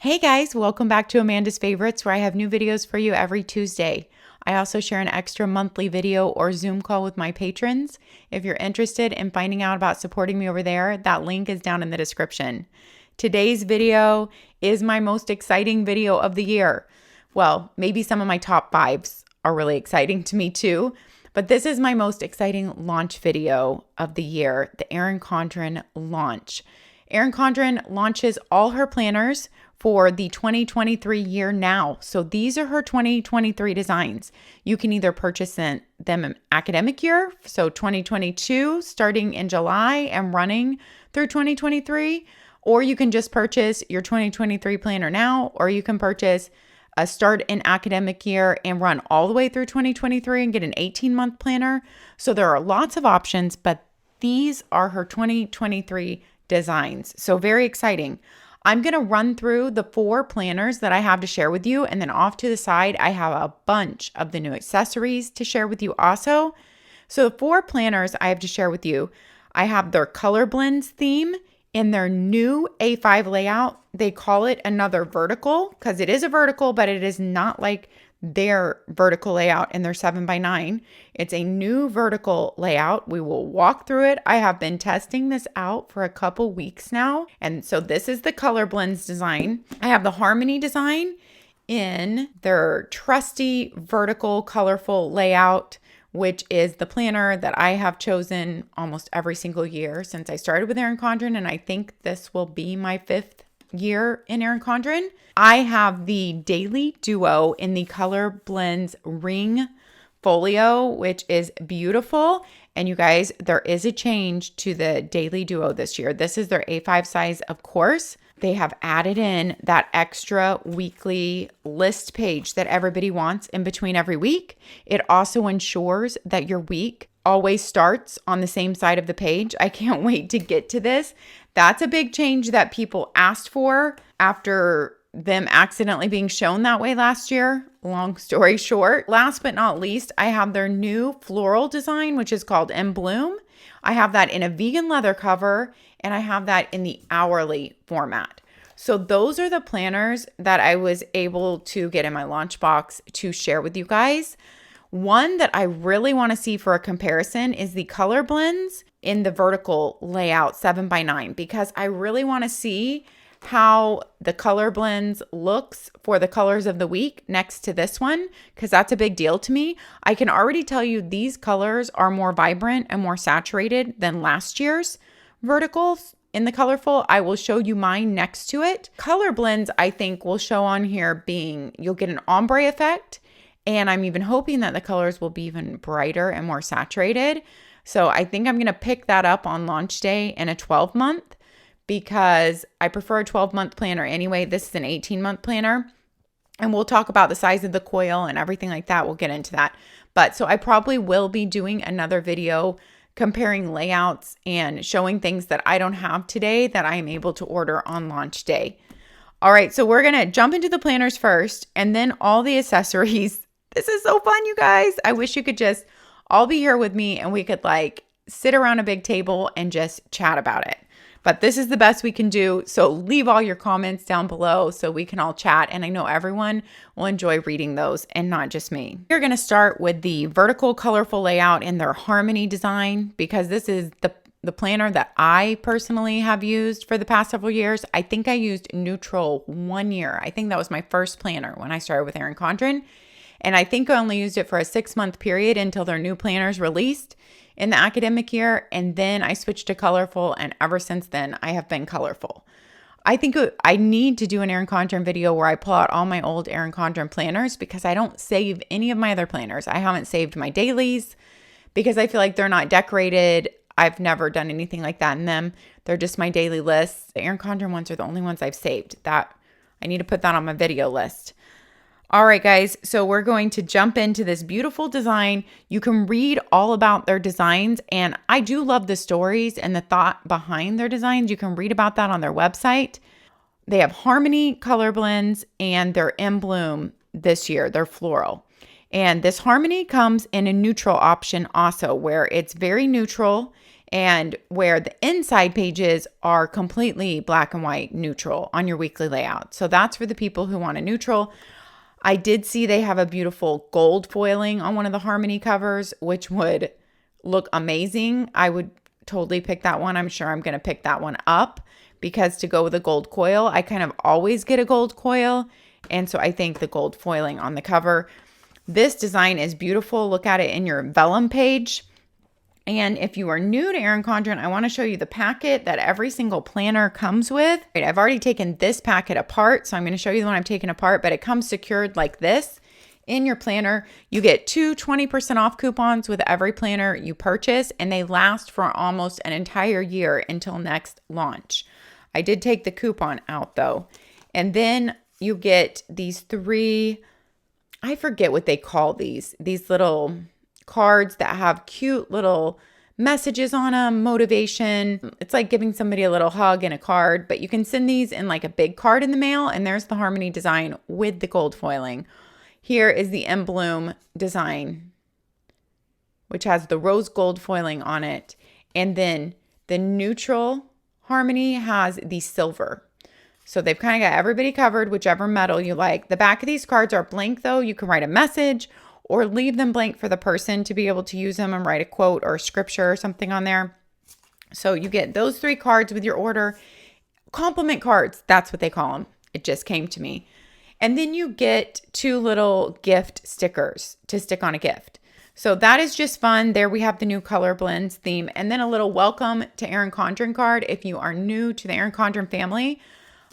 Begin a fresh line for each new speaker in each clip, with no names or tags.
Hey guys, welcome back to Amanda's Favorites, where I have new videos for you every Tuesday. I also share an extra monthly video or Zoom call with my patrons. If you're interested in finding out about supporting me over there, that link is down in the description. Today's video is my most exciting video of the year. Well, maybe some of my top fives are really exciting to me too, but this is my most exciting launch video of the year, the Erin Condren launch. Erin Condren launches all her planners for the 2023 year now. So these are her 2023 designs. You can either purchase them in academic year, so 2022 starting in July and running through 2023, or you can just purchase your 2023 planner now, or you can purchase a start in academic year and run all the way through 2023 and get an 18-month planner. So there are lots of options, but these are her 2023 designs. So very exciting. I'm going to run through the 4 planners that I have to share with you. And then off to the side, I have a bunch of the new accessories to share with you also. So the 4 planners I have to share with you, I have their Colorblends theme in their new A5 layout. They call it another vertical because it is a vertical, but it is not like their vertical layout in their 7x9. It's a new vertical layout. We will walk through it. I have been testing this out for a couple weeks now. And so this is the Colorblends design. I have the Harmony design in their trusty vertical colorful layout, which is the planner that I have chosen almost every single year since I started with Erin Condren. And I think this will be my 5th year in Erin Condren. I have the Daily Duo in the Colorblends Ring Folio, which is beautiful. And you guys, there is a change to the Daily Duo this year. This is their A5 size, of course. They have added in that extra weekly list page that everybody wants in between every week. It also ensures that your week always starts on the same side of the page. I can't wait to get to this. That's a big change that people asked for after them accidentally being shown that way last year. Long story short, last but not least, I have their new floral design, which is called In Bloom. I have that in a vegan leather cover, and I have that in the hourly format. So those are the planners that I was able to get in my launch box to share with you guys. One that I really want to see for a comparison is the Colorblends in the vertical layout 7x9, because I really want to see how the Colorblends looks for the colors of the week next to this one, because that's a big deal to me. I can already tell you these colors are more vibrant and more saturated than last year's verticals in the colorful. I will show you mine next to it. Colorblends, I think, will show on here being, you'll get an ombre effect, and I'm even hoping that the colors will be even brighter and more saturated. So I think I'm going to pick that up on launch day in a 12-month, because I prefer a 12-month planner anyway. This is an 18-month planner, and we'll talk about the size of the coil and everything like that. We'll get into that. But so I probably will be doing another video comparing layouts and showing things that I don't have today that I am able to order on launch day. All right, so we're going to jump into the planners first and then all the accessories. This is so fun, you guys. I wish you could just all be here with me and we could like sit around a big table and just chat about it. But this is the best we can do. So leave all your comments down below so we can all chat. And I know everyone will enjoy reading those and not just me. We're going to start with the vertical colorful layout in their Harmony design, because this is the planner that I personally have used for the past several years. I think I used neutral 1 year. I think that was my first planner when I started with Erin Condren. And I think I only used it for a 6-month period until their new planners released in the academic year. And then I switched to colorful. And ever since then, I have been colorful. I think I need to do an Erin Condren video where I pull out all my old Erin Condren planners, because I don't save any of my other planners. I haven't saved my dailies because I feel like they're not decorated. I've never done anything like that in them. They're just my daily lists. The Erin Condren ones are the only ones I've saved. That I need to put that on my video list. All right, guys, so we're going to jump into this beautiful design. You can read all about their designs, and I do love the stories and the thought behind their designs. You can read about that on their website. They have Harmony Colorblends and their In Bloom this year, their floral. And this Harmony comes in a neutral option also, where it's very neutral and where the inside pages are completely black and white neutral on your weekly layout. So that's for the people who want a neutral. I did see they have a beautiful gold foiling on one of the Harmony covers, which would look amazing. I would totally pick that one. I'm sure I'm going to pick that one up because to go with a gold coil, I kind of always get a gold coil. And so I think the gold foiling on the cover. This design is beautiful. Look at it in your vellum page. And if you are new to Erin Condren, I want to show you the packet that every single planner comes with. Right, I've already taken this packet apart, so I'm going to show you the one I've taken apart, but it comes secured like this in your planner. You get 2 20% off coupons with every planner you purchase, and they last for almost an entire year until next launch. I did take the coupon out though. And then you get these 3, I forget what they call these little cards that have cute little messages on them, motivation. It's like giving somebody a little hug in a card, but you can send these in like a big card in the mail, and there's the Harmony design with the gold foiling. Here is the In Bloom design, which has the rose gold foiling on it. And then the neutral Harmony has the silver. So they've kind of got everybody covered, whichever metal you like. The back of these cards are blank though. You can write a message or leave them blank for the person to be able to use them and write a quote or a scripture or something on there. So you get those 3 cards with your order. Compliment cards, that's what they call them. It just came to me. And then you get 2 little gift stickers to stick on a gift. So that is just fun. There we have the new Colorblends theme. And then a little welcome to Erin Condren card. If you are new to the Erin Condren family,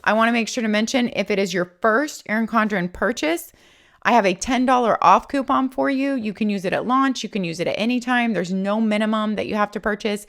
I want to make sure to mention if it is your first Erin Condren purchase, I have a $10 off coupon for you. You can use it at launch. You can use it at any time. There's no minimum that you have to purchase.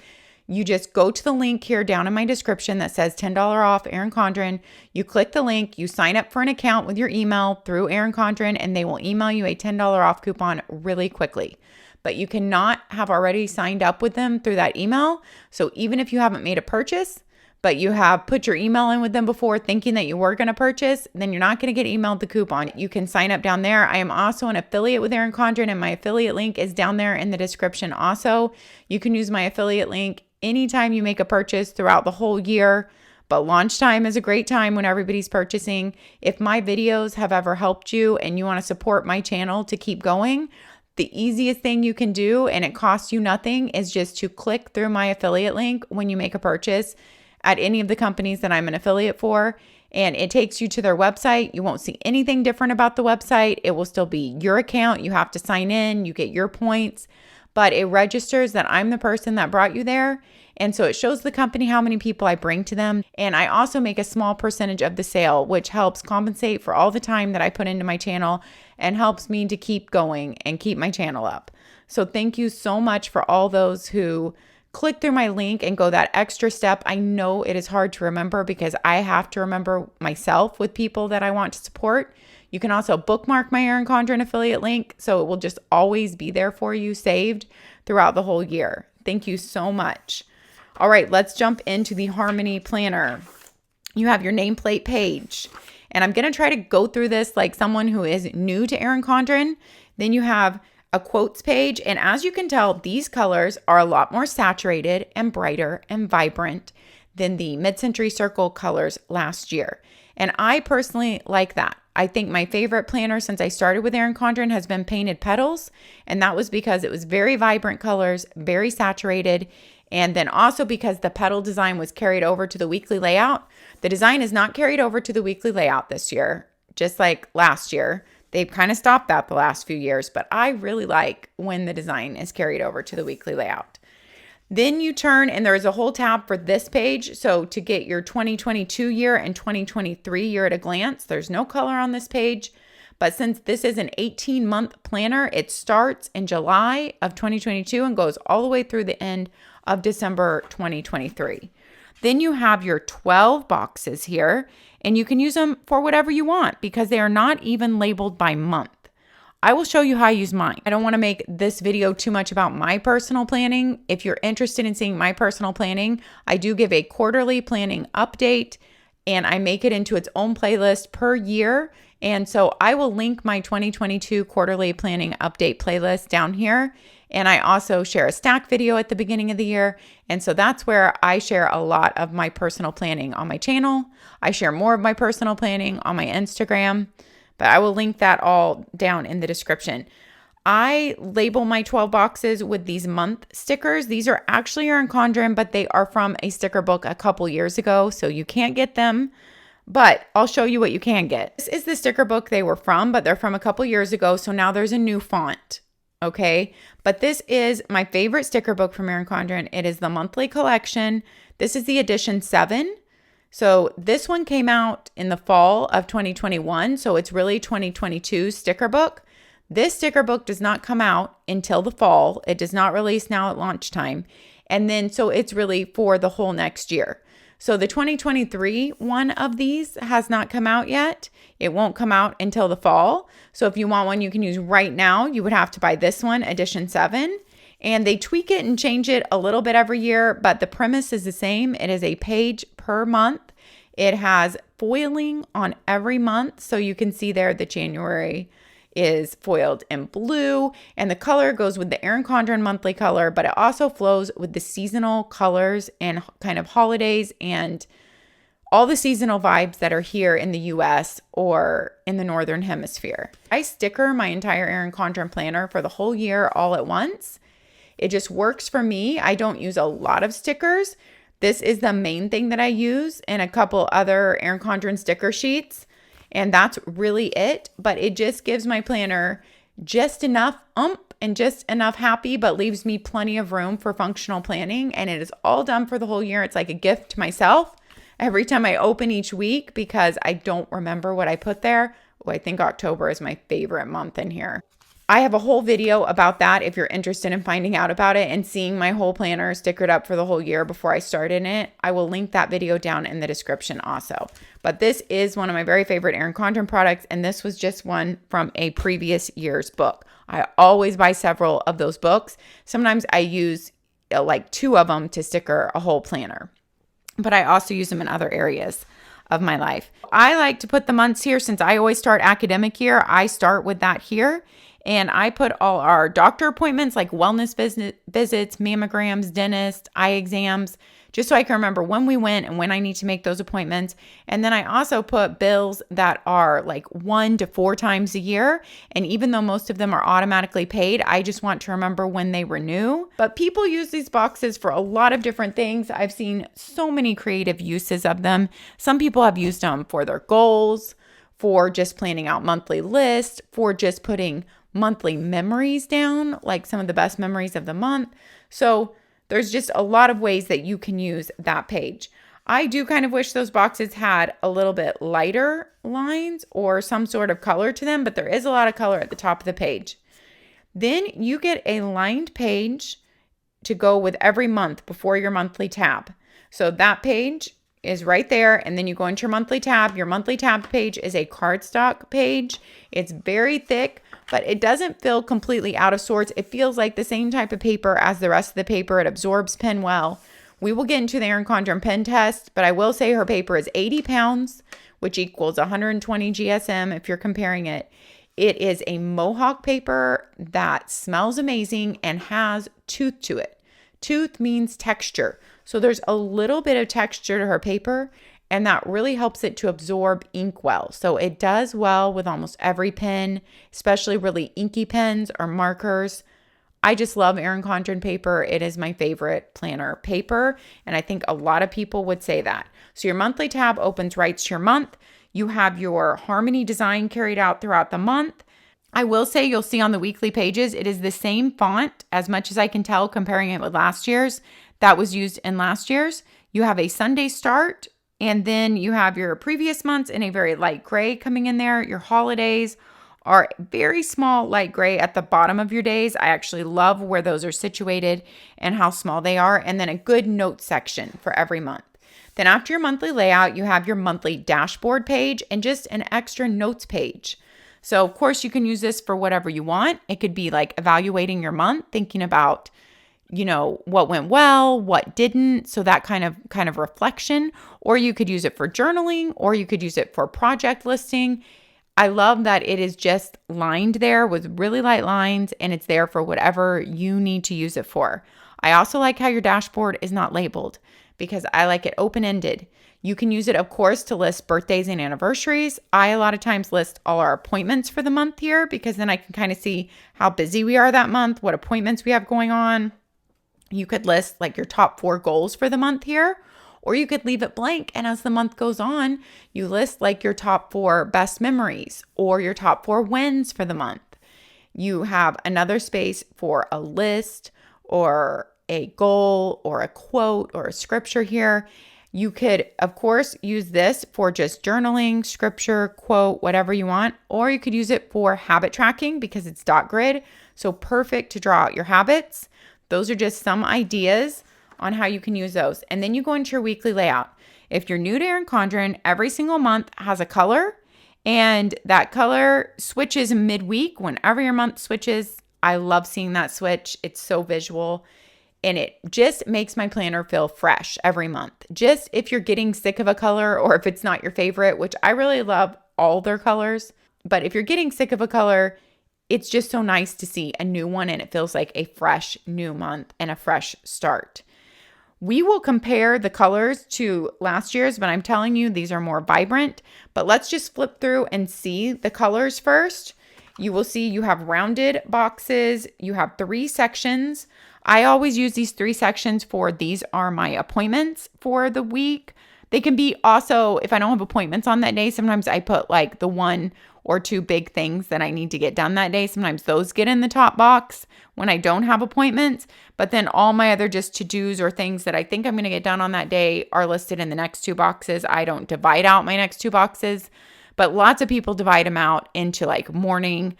You just go to the link here down in my description that says $10 off Erin Condren. You click the link, you sign up for an account with your email through Erin Condren, and they will email you a $10 off coupon really quickly. But you cannot have already signed up with them through that email. So even if you haven't made a purchase, but you have put your email in with them before thinking that you were going to purchase, then you're not going to get emailed the coupon. You can sign up down there. I am also an affiliate with Erin Condren, and my affiliate link is down there in the description also. You can use my affiliate link anytime you make a purchase throughout the whole year, but launch time is a great time when everybody's purchasing. If my videos have ever helped you and you want to support my channel to keep going, the easiest thing you can do, and it costs you nothing, is just to click through my affiliate link when you make a purchase at any of the companies that I'm an affiliate for, and it takes you to their website. You won't see anything different about the website. It will still be your account. You have to sign in, you get your points, but it registers that I'm the person that brought you there. And so it shows the company how many people I bring to them. And I also make a small percentage of the sale, which helps compensate for all the time that I put into my channel and helps me to keep going and keep my channel up. So thank you so much for all those who click through my link and go that extra step. I know it is hard to remember because I have to remember myself with people that I want to support. You can also bookmark my Erin Condren affiliate link, so it will just always be there for you, saved throughout the whole year. Thank you so much. All right, let's jump into the Harmony planner. You have your nameplate page, and I'm going to try to go through this like someone who is new to Erin Condren. Then you have a quotes page, and as you can tell, these colors are a lot more saturated and brighter and vibrant than the mid-century circle colors last year. And I personally like that. I think my favorite planner since I started with Erin Condren has been Painted Petals, and that was because it was very vibrant colors, very saturated, and then also because the petal design was carried over to the weekly layout. The design is not carried over to the weekly layout this year, just like last year. They've kind of stopped that the last few years, but I really like when the design is carried over to the weekly layout. Then you turn, and there is a whole tab for this page. So to get your 2022 year and 2023 year at a glance, there's no color on this page. But since this is an 18-month planner, it starts in July of 2022 and goes all the way through the end of December 2023. Then you have your 12 boxes here, and you can use them for whatever you want because they are not even labeled by month. I will show you how I use mine. I don't want to make this video too much about my personal planning. If you're interested in seeing my personal planning, I do give a quarterly planning update and I make it into its own playlist per year. And so I will link my 2022 quarterly planning update playlist down here. And I also share a stack video at the beginning of the year. And so that's where I share a lot of my personal planning on my channel. I share more of my personal planning on my Instagram, but I will link that all down in the description. I label my 12 boxes with these month stickers. These are actually Erin Condren, but they are from a sticker book a couple years ago, so you can't get them, but I'll show you what you can get. This is the sticker book they were from, but they're from a couple years ago, so now there's a new font, okay? But this is my favorite sticker book from Erin Condren. It is the monthly collection. This is the edition 7. So this one came out in the fall of 2021, so it's really 2022 sticker book. This sticker book does not come out until the fall. It does not release now at launch time. And then, so it's really for the whole next year. So the 2023 one of these has not come out yet. It won't come out until the fall. So if you want one you can use right now, you would have to buy this one, edition 7. And they tweak it and change it a little bit every year, but the premise is the same. It is a page per month. It has foiling on every month. So you can see there the January is foiled in blue, and the color goes with the Erin Condren monthly color, but it also flows with the seasonal colors and kind of holidays and all the seasonal vibes that are here in the US or in the Northern Hemisphere. I sticker my entire Erin Condren planner for the whole year all at once. It just works for me. I don't use a lot of stickers. This is the main thing that I use, and a couple other Erin Condren sticker sheets. And that's really it, but it just gives my planner just enough and just enough happy, but leaves me plenty of room for functional planning. And it is all done for the whole year. It's like a gift to myself every time I open each week because I don't remember what I put there. Oh, I think October is my favorite month in here. I have a whole video about that if you're interested in finding out about it and seeing my whole planner stickered up for the whole year before I start in it. I will link that video down in the description also. But this is one of my very favorite Erin Condren products, and this was just one from a previous year's book. I always buy several of those books. Sometimes I use like 2 of them to sticker a whole planner, but I also use them in other areas of my life. I like to put the months here since I always start academic year. I start with that here. And I put all our doctor appointments like wellness visits, mammograms, dentist, eye exams, just so I can remember when we went and when I need to make those appointments. And then I also put bills that are like 1 to 4 times a year. And even though most of them are automatically paid, I just want to remember when they renew. But people use these boxes for a lot of different things. I've seen so many creative uses of them. Some people have used them for their goals, for just planning out monthly lists, for just putting monthly memories down, like some of the best memories of the month. So there's just a lot of ways that you can use that page. I do kind of wish those boxes had a little bit lighter lines or some sort of color to them, but there is a lot of color at the top of the page. Then you get a lined page to go with every month before your monthly tab. So that page is right there, and then you go into your monthly tab. Your monthly tab page is a cardstock page. It's very thick, but it doesn't feel completely out of sorts. It feels like the same type of paper as the rest of the paper. It absorbs pen well. We will get into the Erin Condren pen test, but I will say her paper is 80 pounds, which equals 120 GSM if you're comparing it. It is a Mohawk paper that smells amazing and has tooth to it. Tooth means texture. So there's a little bit of texture to her paper, and that really helps it to absorb ink well. So it does well with almost every pen, especially really inky pens or markers. I just love Erin Condren paper. It is my favorite planner paper, and I think a lot of people would say that. So your monthly tab opens right to your month. You have your harmony design carried out throughout the month. I will say you'll see on the weekly pages, it is the same font as much as I can tell comparing it with last year's that was used in last year's. You have a Sunday start, and then you have your previous months in a very light gray coming in there. Your holidays are very small light gray at the bottom of your days. I actually love where those are situated and how small they are. And then a good note section for every month. Then after your monthly layout, you have your monthly dashboard page and just an extra notes page. So of course you can use this for whatever you want. It could be like evaluating your month, thinking about, what went well, what didn't. So that kind of reflection, or you could use it for journaling, or you could use it for project listing. I love that it is just lined there with really light lines, and it's there for whatever you need to use it for. I also like how your dashboard is not labeled because I like it open-ended. You can use it, of course, to list birthdays and anniversaries. I a lot of times list all our appointments for the month here because then I can kind of see how busy we are that month, what appointments we have going on. You could list like your top 4 goals for the month here, or you could leave it blank. And as the month goes on, you list like your top 4 best memories or your top 4 wins for the month. You have another space for a list or a goal or a quote or a scripture here. You could, of course, use this for just journaling, scripture, quote, whatever you want, or you could use it for habit tracking because it's dot grid. So perfect to draw out your habits. Those are just some ideas on how you can use those. And then you go into your weekly layout. If you're new to Erin Condren, every single month has a color, and that color switches midweek whenever your month switches. I love seeing that switch. It's so visual. And it just makes my planner feel fresh every month. Just if you're getting sick of a color or if it's not your favorite, which I really love all their colors. But if you're getting sick of a color, it's just so nice to see a new one, and it feels like a fresh new month and a fresh start. We will compare the colors to last year's, but I'm telling you, these are more vibrant. But let's just flip through and see the colors first. You will see you have rounded boxes. You have 3 sections. I always use these 3 sections for these are my appointments for the week. They can be also, if I don't have appointments on that day, sometimes I put like the 1 or 2 big things that I need to get done that day. Sometimes those get in the top box when I don't have appointments, but then all my other just to-dos or things that I think I'm going to get done on that day are listed in the next 2 boxes. I don't divide out my next 2 boxes, but lots of people divide them out into like morning,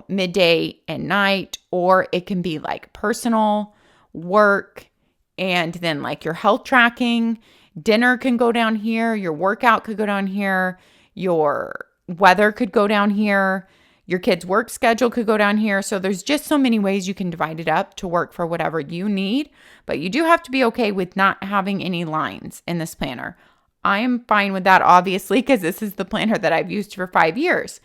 midday and night, or it can be like personal, work, and then like your health tracking. Dinner can go down here. Your workout could go down here. Your weather could go down here. Your kid's work schedule could go down here. So there's just so many ways you can divide it up to work for whatever you need. But you do have to be okay with not having any lines in this planner. I am fine with that, obviously, because this is the planner that I've used for 5 years.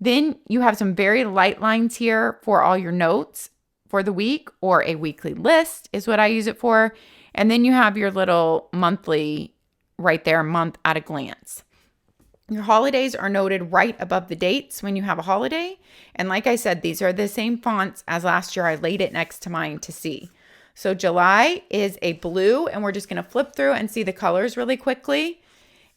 Then you have some very light lines here for all your notes for the week, or a weekly list is what I use it for. And then you have your little monthly right there, month at a glance. Your holidays are noted right above the dates when you have a holiday. And like I said, these are the same fonts as last year. I laid it next to mine to see. So July is a blue, and we're just going to flip through and see the colors really quickly.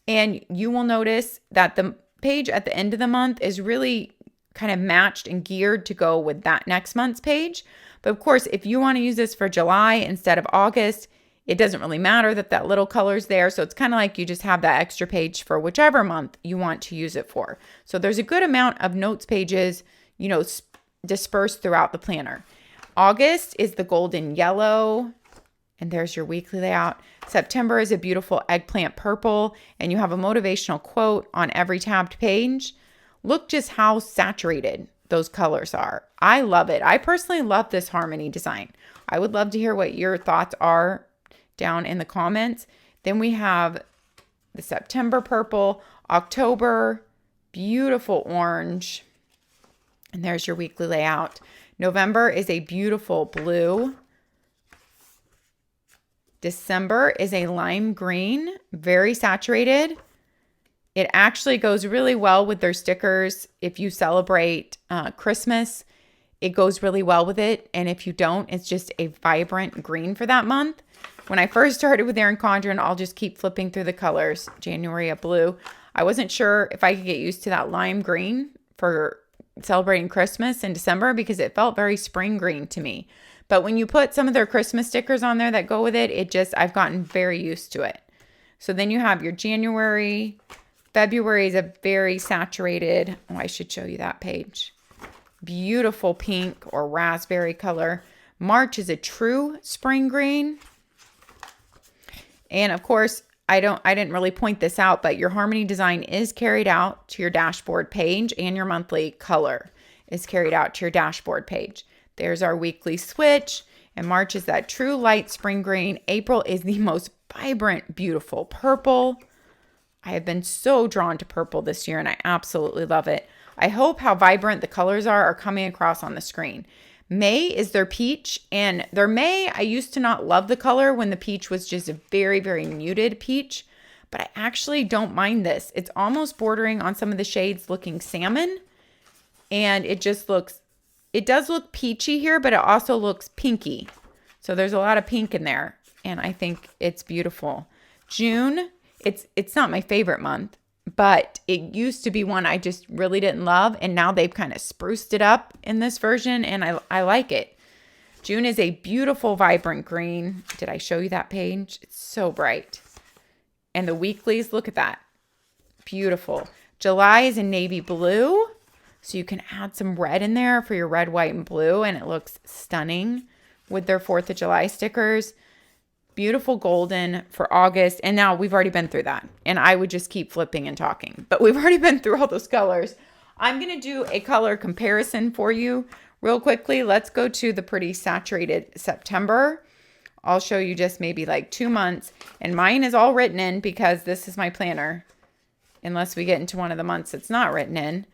And you will notice that the page at the end of the month is really kind of matched and geared to go with that next month's page. But of course, if you want to use this for July instead of August, it doesn't really matter that little color's there. So it's kind of like you just have that extra page for whichever month you want to use it for. So there's a good amount of notes pages, dispersed throughout the planner. August is the golden yellow, and there's your weekly layout. September is a beautiful eggplant purple, and you have a motivational quote on every tabbed page. Look just how saturated those colors are. I love it. I personally love this harmony design. I would love to hear what your thoughts are down in the comments. Then we have the September purple, October, beautiful orange, and there's your weekly layout. November is a beautiful blue. December is a lime green, very saturated. It actually goes really well with their stickers. If you celebrate Christmas, it goes really well with it. And if you don't, it's just a vibrant green for that month. When I first started with Erin Condren, I'll just keep flipping through the colors. January, a blue. I wasn't sure if I could get used to that lime green for celebrating Christmas in December because it felt very spring green to me. But when you put some of their Christmas stickers on there that go with it, I've gotten very used to it. So then you have your January. February is a very saturated, I should show you that page. Beautiful pink or raspberry color. March is a true spring green. And of course, I didn't really point this out, but your harmony design is carried out to your dashboard page, and your monthly color is carried out to your dashboard page. There's our weekly switch, And March is that true light spring green. April is the most vibrant, beautiful purple. I have been so drawn to purple this year and I absolutely love it. I hope how vibrant the colors are coming across on the screen. May is their peach, and their May, I used to not love the color when the peach was just a very, very muted peach, but I actually don't mind this. It's almost bordering on some of the shades looking salmon, and it does look peachy here, but it also looks pinky. So there's a lot of pink in there, and I think it's beautiful. June, it's not my favorite month, but it used to be one I just really didn't love, and now they've kind of spruced it up in this version, and I like it. June is a beautiful, vibrant green. Did I show you that page? It's so bright. And the weeklies, look at that. Beautiful. July is in navy blue, so you can add some red in there for your red, white, and blue, and it looks stunning with their 4th of July stickers. Beautiful golden for August. And now we've already been through that. And I would just keep flipping and talking. But we've already been through all those colors. I'm going to do a color comparison for you real quickly. Let's go to the pretty saturated September. I'll show you just maybe like 2 months. And mine is all written in because this is my planner. Unless we get into one of the months it's not written in.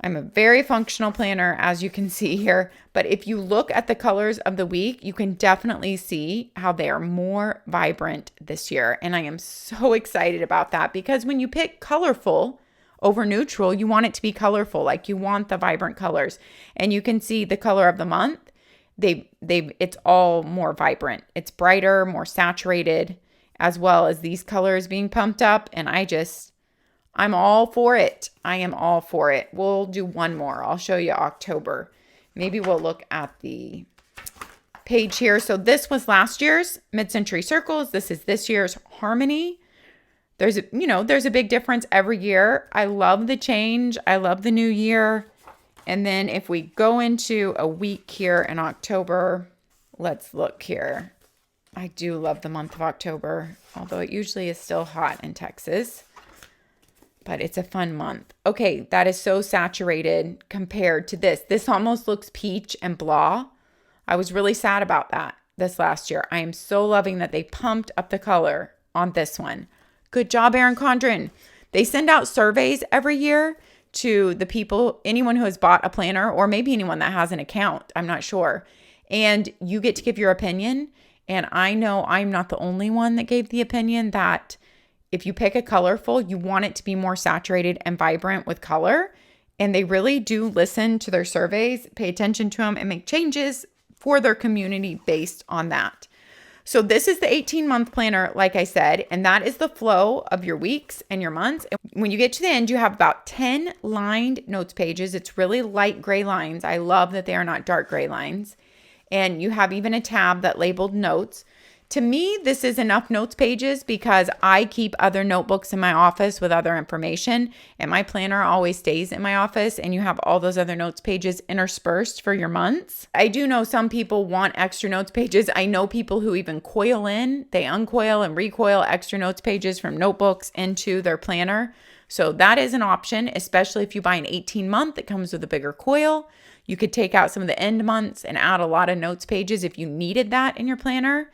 I'm a very functional planner, as you can see here. But if you look at the colors of the week, you can definitely see how they are more vibrant this year. And I am so excited about that because when you pick colorful over neutral, you want it to be colorful. Like you want the vibrant colors. And you can see the color of the month. It's all more vibrant. It's brighter, more saturated, as well as these colors being pumped up. And I'm all for it. I am all for it. We'll do one more. I'll show you October. Maybe we'll look at the page here. So this was last year's Mid-Century Circles. This is this year's Harmony. There's a big difference every year. I love the change. I love the new year. And then if we go into a week here in October, let's look here. I do love the month of October, although it usually is still hot in Texas. But it's a fun month. Okay, that is so saturated compared to this. This almost looks peach and blah. I was really sad about that this last year. I am so loving that they pumped up the color on this one. Good job, Erin Condren. They send out surveys every year to the people, anyone who has bought a planner, or maybe anyone that has an account. I'm not sure. And you get to give your opinion. And I know I'm not the only one that gave the opinion that if you pick a colorful, you want it to be more saturated and vibrant with color. And they really do listen to their surveys, pay attention to them, and make changes for their community based on that. So this is the 18-month planner, like I said, and that is the flow of your weeks and your months. And when you get to the end, you have about 10 lined notes pages. It's really light gray lines. I love that they are not dark gray lines. And you have even a tab that labeled notes. To me, this is enough notes pages because I keep other notebooks in my office with other information, and my planner always stays in my office, and you have all those other notes pages interspersed for your months. I do know some people want extra notes pages. I know people who even coil in, they uncoil and recoil extra notes pages from notebooks into their planner. So that is an option, especially if you buy an 18-month that comes with a bigger coil. You could take out some of the end months and add a lot of notes pages if you needed that in your planner.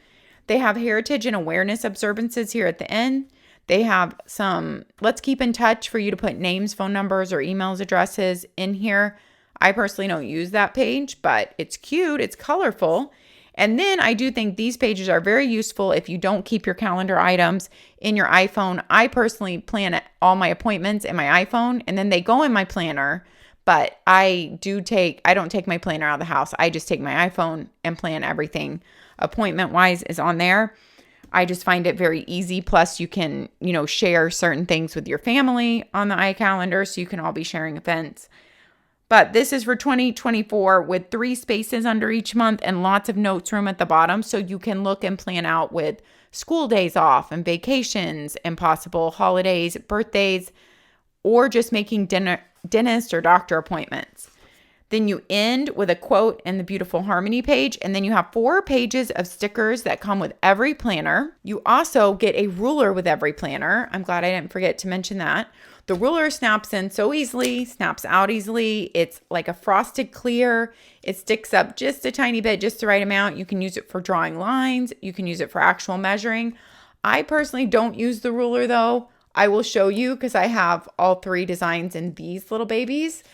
They have heritage and awareness observances here at the end. They have some let's keep in touch for you to put names, phone numbers, or emails addresses in here. I personally don't use that page, but it's cute. It's colorful. And then I do think these pages are very useful if you don't keep your calendar items in your iPhone. I personally plan all my appointments in my iPhone, and then they go in my planner. But I don't take my planner out of the house. I just take my iPhone and plan everything appointment-wise is on there. I just find it very easy. Plus, you can, share certain things with your family on the iCalendar, so you can all be sharing events. But this is for 2024 with 3 spaces under each month and lots of notes room at the bottom, so you can look and plan out with school days off and vacations and possible holidays, birthdays, or just making dentist or doctor appointments. Then you end with a quote and the beautiful Harmony page, and then you have 4 pages of stickers that come with every planner. You also get a ruler with every planner. I'm glad I didn't forget to mention that. The ruler snaps in so easily, snaps out easily. It's like a frosted clear. It sticks up just a tiny bit, just the right amount. You can use it for drawing lines. You can use it for actual measuring. I personally don't use the ruler though. I will show you because I have all 3 designs in these little babies.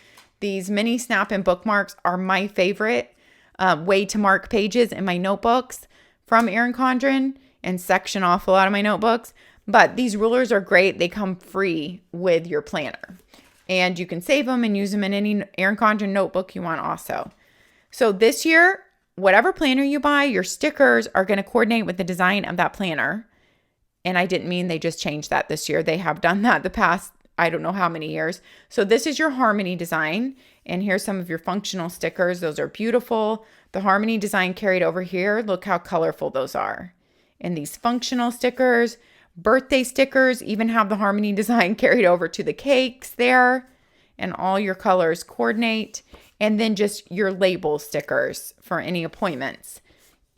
These mini snap and bookmarks are my favorite way to mark pages in my notebooks from Erin Condren and section off a lot of my notebooks. But these rulers are great. They come free with your planner. And you can save them and use them in any Erin Condren notebook you want also. So this year, whatever planner you buy, your stickers are going to coordinate with the design of that planner. And I didn't mean they just changed that this year. They have done that the past, I don't know how many years. So this is your Harmony design. And here's some of your functional stickers. Those are beautiful. The Harmony design carried over here. Look how colorful those are. And these functional stickers, birthday stickers, even have the Harmony design carried over to the cakes there. And all your colors coordinate. And then just your label stickers for any appointments.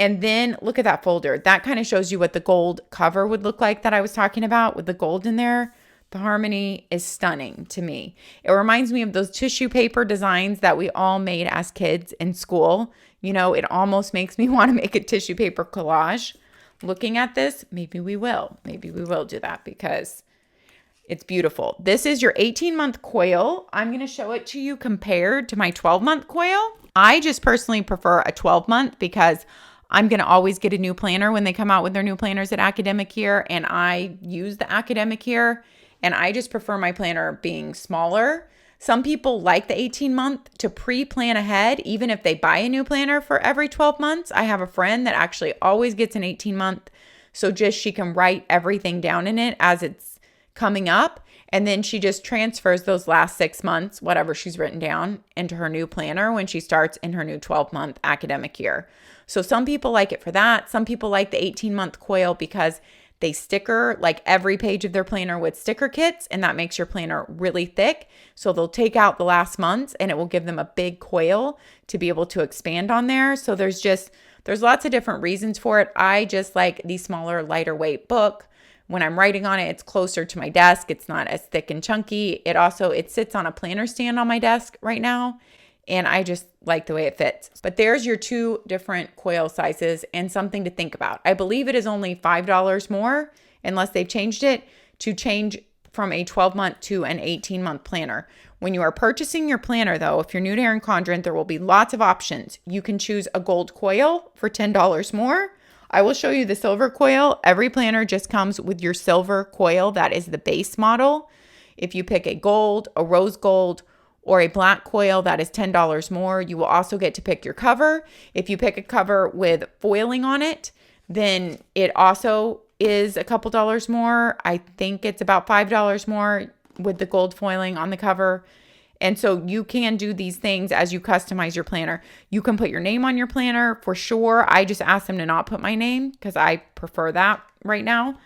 And then look at that folder. That kind of shows you what the gold cover would look like that I was talking about with the gold in there. The Harmony is stunning to me. It reminds me of those tissue paper designs that we all made as kids in school. You know, it almost makes me want to make a tissue paper collage. Looking at this, maybe we will. Maybe we will do that because it's beautiful. This is your 18-month coil. I'm going to show it to you compared to my 12-month coil. I just personally prefer a 12-month because I'm going to always get a new planner when they come out with their new planners at academic year, and I use the academic year, and I just prefer my planner being smaller. Some people like the 18-month to pre-plan ahead, even if they buy a new planner for every 12 months. I have a friend that actually always gets an 18-month, so just she can write everything down in it as it's coming up, and then she just transfers those last 6 months, whatever she's written down, into her new planner when she starts in her new 12-month academic year. So some people like it for that. Some people like the 18-month coil because they sticker like every page of their planner with sticker kits, and that makes your planner really thick. So they'll take out the last months and it will give them a big coil to be able to expand on there. So there's lots of different reasons for it. I just like the smaller, lighter weight book. When I'm writing on it, it's closer to my desk. It's not as thick and chunky. It sits on a planner stand on my desk right now, and I just like the way it fits. But there's your 2 different coil sizes and something to think about. I believe it is only $5 more, unless they've changed it, to change from a 12-month to an 18-month planner. When you are purchasing your planner, though, if you're new to Erin Condren, there will be lots of options. You can choose a gold coil for $10 more. I will show you the silver coil. Every planner just comes with your silver coil. That is the base model. If you pick a gold, a rose gold, or a black coil, that is $10 more. You will also get to pick your cover. If you pick a cover with foiling on it, then it also is a couple dollars more. I think it's about $5 more with the gold foiling on the cover. And so you can do these things as you customize your planner. You can put your name on your planner for sure. I just asked them to not put my name because I prefer that right now.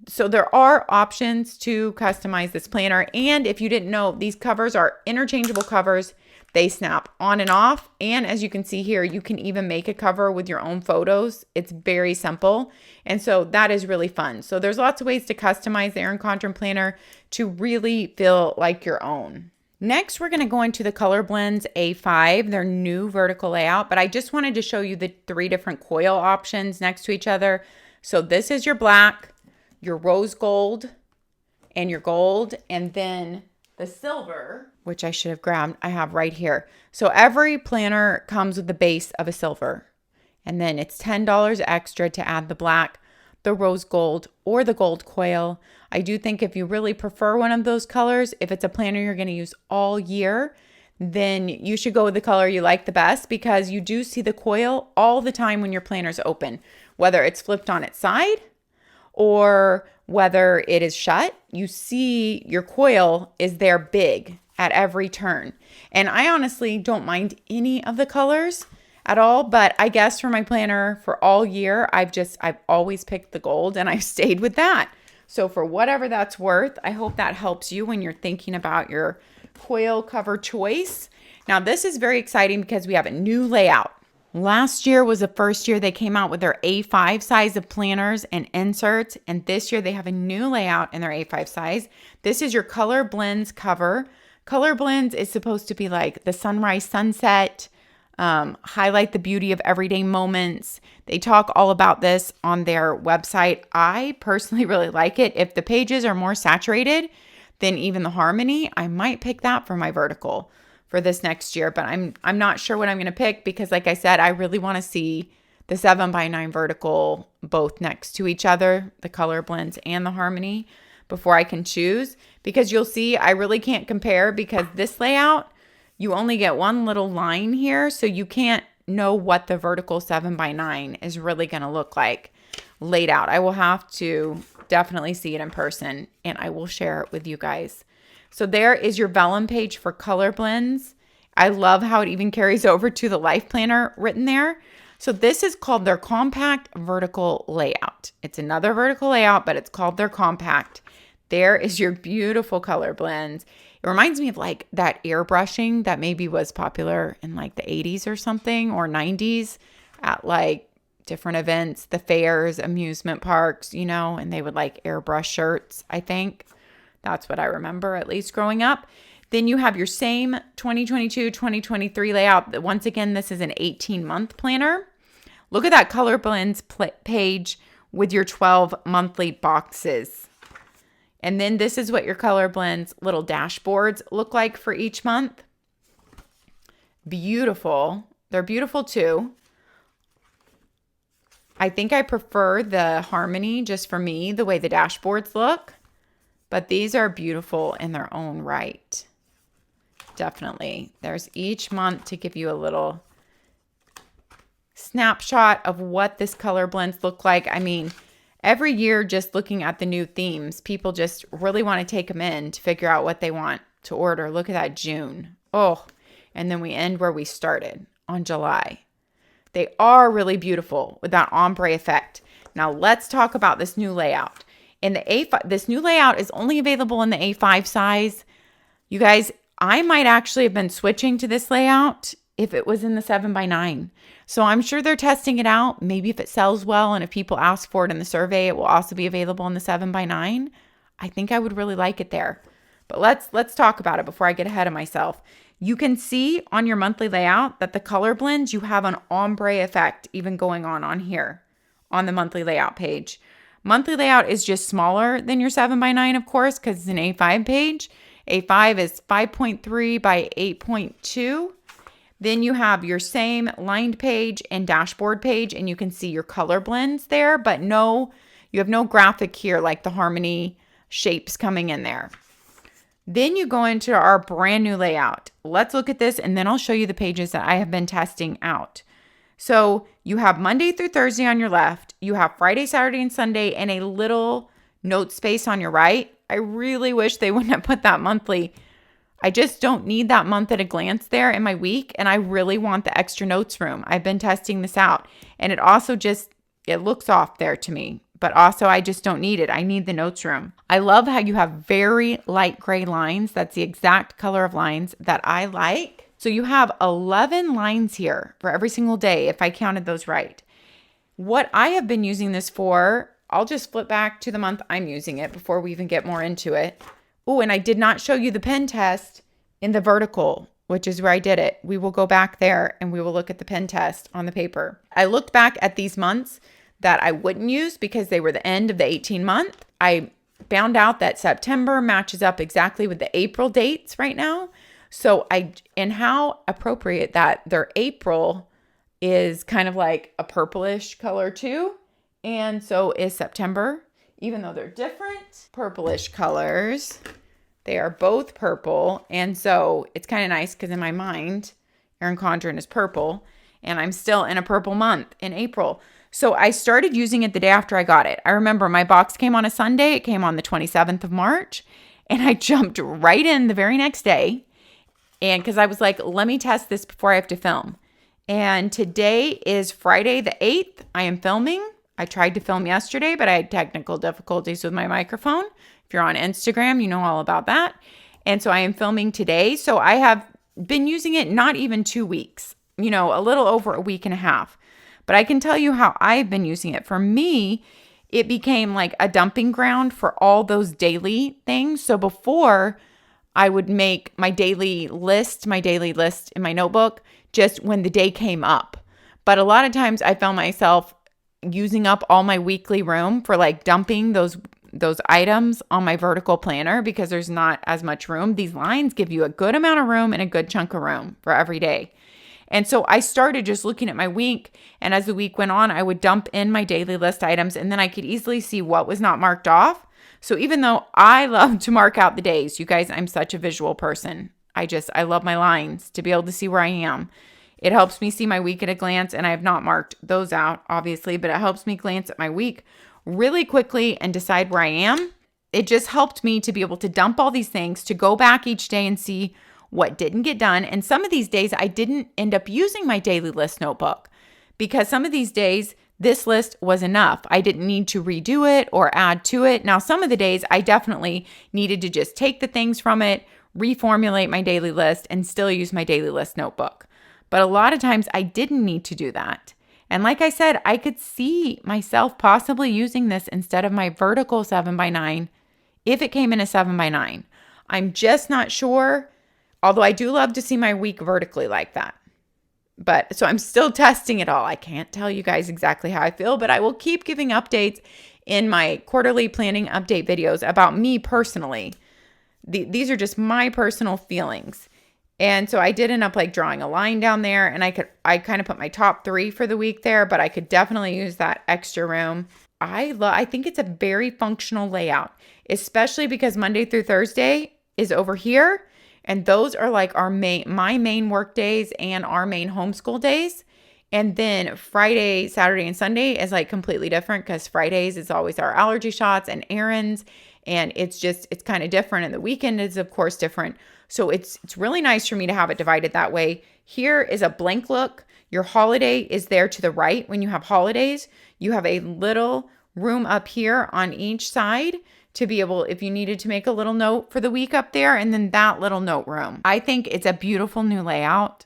So there are options to customize this planner. And if you didn't know, these covers are interchangeable covers. They snap on and off. And as you can see here, you can even make a cover with your own photos. It's very simple. And so that is really fun. So there's lots of ways to customize the Erin Condren planner to really feel like your own. Next, we're going to go into the Colorblends A5, their new vertical layout, but I just wanted to show you the 3 different coil options next to each other. So this is your black, your rose gold, and your gold, and then the silver, which I should have grabbed, I have right here. So every planner comes with the base of a silver, and then it's $10 extra to add the black, the rose gold, or the gold coil. I do think if you really prefer one of those colors, if it's a planner you're going to use all year, then you should go with the color you like the best, because you do see the coil all the time when your planner's open, whether it's flipped on its side or whether it is shut. You see your coil is there big at every turn. And I honestly don't mind any of the colors at all, but I guess for my planner for all year, I've always picked the gold, and I've stayed with that. So for whatever that's worth, I hope that helps you when you're thinking about your coil cover choice. Now this is very exciting because we have a new layout. Last year was the first year they came out with their A5 size of planners and inserts, and this year they have a new layout in their A5 size. This is your Colorblends cover. Colorblends is supposed to be like the sunrise, sunset, highlight the beauty of everyday moments. They talk all about this on their website. I personally really like it. If the pages are more saturated than even the harmony, I might pick that for my vertical for this next year, but I'm not sure what I'm going to pick because like I said, I really want to see the 7x9 vertical both next to each other, the Colorblends and the harmony, before I can choose, because you'll see I really can't compare because this layout, you only get one little line here, so you can't know what the vertical 7x9 is really going to look like laid out. I will have to definitely see it in person and I will share it with you guys. So there is your vellum page for Colorblends. I love how it even carries over to the life planner written there. So this is called their compact vertical layout. It's another vertical layout, but it's called their compact. There is your beautiful Colorblends. It reminds me of like that airbrushing that maybe was popular in like the 80s or something, or 90s at like different events, the fairs, amusement parks, you know, and they would like airbrush shirts, I think. That's what I remember, at least growing up. Then you have your same 2022, 2023 layout. Once again, this is an 18-month planner. Look at that Colorblends page with your 12 monthly boxes. And then this is what your Colorblends little dashboards look like for each month. Beautiful. They're beautiful too. I think I prefer the harmony just for me, the way the dashboards look. But these are beautiful in their own right. Definitely. There's each month to give you a little snapshot of what this Colorblends look like. I mean, every year just looking at the new themes, people just really want to take them in to figure out what they want to order. Look at that June. Oh, and then we end where we started on July. They are really beautiful with that ombre effect. Now let's talk about this new layout. In the A5, this new layout is only available in the A5 size. You guys, I might actually have been switching to this layout if it was in the 7x9. So I'm sure they're testing it out. Maybe if it sells well and if people ask for it in the survey, it will also be available in the 7x9. I think I would really like it there. But let's talk about it before I get ahead of myself. You can see on your monthly layout that the Colorblends, you have an ombre effect even going on here on the monthly layout page. Monthly layout is just smaller than your 7x9, of course, because it's an A5 page. A5 is 5.3 by 8.2. Then you have your same lined page and dashboard page, and you can see your Colorblends there, but you have no graphic here like the harmony shapes coming in there. Then you go into our brand new layout. Let's look at this, and then I'll show you the pages that I have been testing out. So you have Monday through Thursday on your left. You have Friday, Saturday, and Sunday, and a little note space on your right. I really wish they wouldn't have put that monthly. I just don't need that month at a glance there in my week, and I really want the extra notes room. I've been testing this out, and it also it looks off there to me, but also I just don't need it. I need the notes room. I love how you have very light gray lines. That's the exact color of lines that I like. So you have 11 lines here for every single day, if I counted those right. What I have been using this for, I'll just flip back to the month I'm using it before we even get more into it. Oh, and I did not show you the pen test in the vertical, which is where I did it. We will go back there and we will look at the pen test on the paper. I looked back at these months that I wouldn't use because they were the end of the 18-month. I found out that September matches up exactly with the April dates right now. So and how appropriate that their April is kind of like a purplish color too. And so is September, even though they're different purplish colors. They are both purple. And so it's kind of nice because in my mind, Erin Condren is purple and I'm still in a purple month in April. So I started using it the day after I got it. I remember my box came on a Sunday. It came on the 27th of March and I jumped right in the very next day. And because I was like, let me test this before I have to film. And today is Friday the 8th. I am filming. I tried to film yesterday, but I had technical difficulties with my microphone. If you're on Instagram, you know all about that. And so I am filming today. So I have been using it not even 2 weeks. a little over a week and a half. But I can tell you how I've been using it. For me, it became like a dumping ground for all those daily things. So before, I would make my daily list in my notebook just when the day came up. But a lot of times I found myself using up all my weekly room for like dumping those items on my vertical planner because there's not as much room. These lines give you a good amount of room and a good chunk of room for every day. And so I started just looking at my week, and as the week went on, I would dump in my daily list items, and then I could easily see what was not marked off. So even though I love to mark out the days, you guys, I'm such a visual person. I love my lines to be able to see where I am. It helps me see my week at a glance, and I have not marked those out, obviously, but it helps me glance at my week really quickly and decide where I am. It just helped me to be able to dump all these things, to go back each day and see what didn't get done. And some of these days I didn't end up using my daily list notebook because some of these days this list was enough. I didn't need to redo it or add to it. Now, some of the days I definitely needed to just take the things from it, reformulate my daily list, and still use my daily list notebook. But a lot of times I didn't need to do that. And like I said, I could see myself possibly using this instead of my vertical 7x9 if it came in a 7x9. I'm just not sure. Although I do love to see my week vertically like that. But so I'm still testing it all. I can't tell you guys exactly how I feel, but I will keep giving updates in my quarterly planning update videos about me personally. These are just my personal feelings. And so I did end up like drawing a line down there, and I kind of put my top 3 for the week there, but I could definitely use that extra room. I think it's a very functional layout, especially because Monday through Thursday is over here. And those are like my main work days and our main homeschool days. And then Friday, Saturday, and Sunday is like completely different because Fridays is always our allergy shots and errands. And it's kind of different. And the weekend is, of course, different. So it's really nice for me to have it divided that way. Here is a blank look. Your holiday is there to the right. When you have holidays, you have a little room up here on each side to be able, if you needed to make a little note for the week up there, and then that little note room. I think it's a beautiful new layout.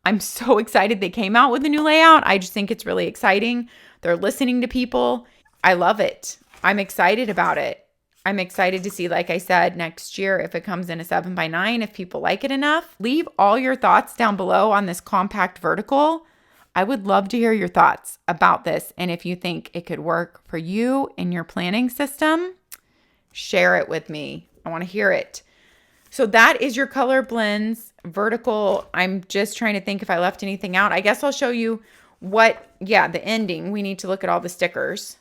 I'm so excited they came out with a new layout. I just think it's really exciting. They're listening to people. I love it. I'm excited about it. I'm excited to see, like I said, next year if it comes in a 7x9, if people like it enough. Leave all your thoughts down below on this compact vertical. I would love to hear your thoughts about this, and if you think it could work for you in your planning system, share it with me. I want to hear it. So that is your Colorblends vertical. I'm just trying to think if I left anything out. I guess I'll show you the ending. We need to look at all the stickers.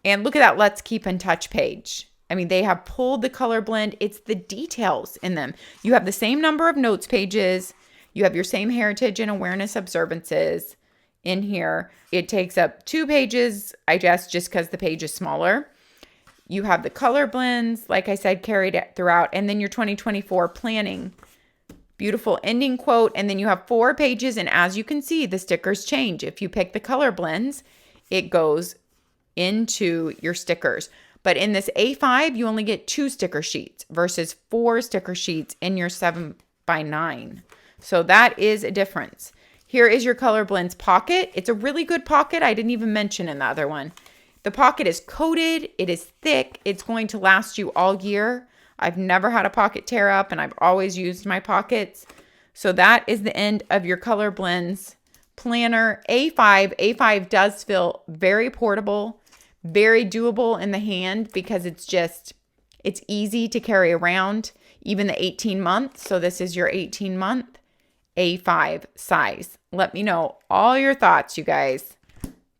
And look at that Let's Keep in Touch page. I mean, they have pulled the color blend. It's the details in them. You have the same number of notes pages. You have your same heritage and awareness observances in here. It takes up 2 pages, I guess, just because the page is smaller. You have the color blends, like I said, carried throughout, and then your 2024 planning. Beautiful ending quote, and then you have 4 pages, and as you can see, the stickers change. If you pick the color blends, it goes into your stickers. But in this A5, you only get 2 sticker sheets versus 4 sticker sheets in your 7x9. So that is a difference. Here is your color blends pocket. It's a really good pocket. I didn't even mention in the other one. The pocket is coated, it is thick, it's going to last you all year. I've never had a pocket tear up, and I've always used my pockets. So that is the end of your Colorblends planner. A5 does feel very portable, very doable in the hand because it's easy to carry around, even the 18-month. So this is your 18-month A5 size. Let me know all your thoughts, you guys.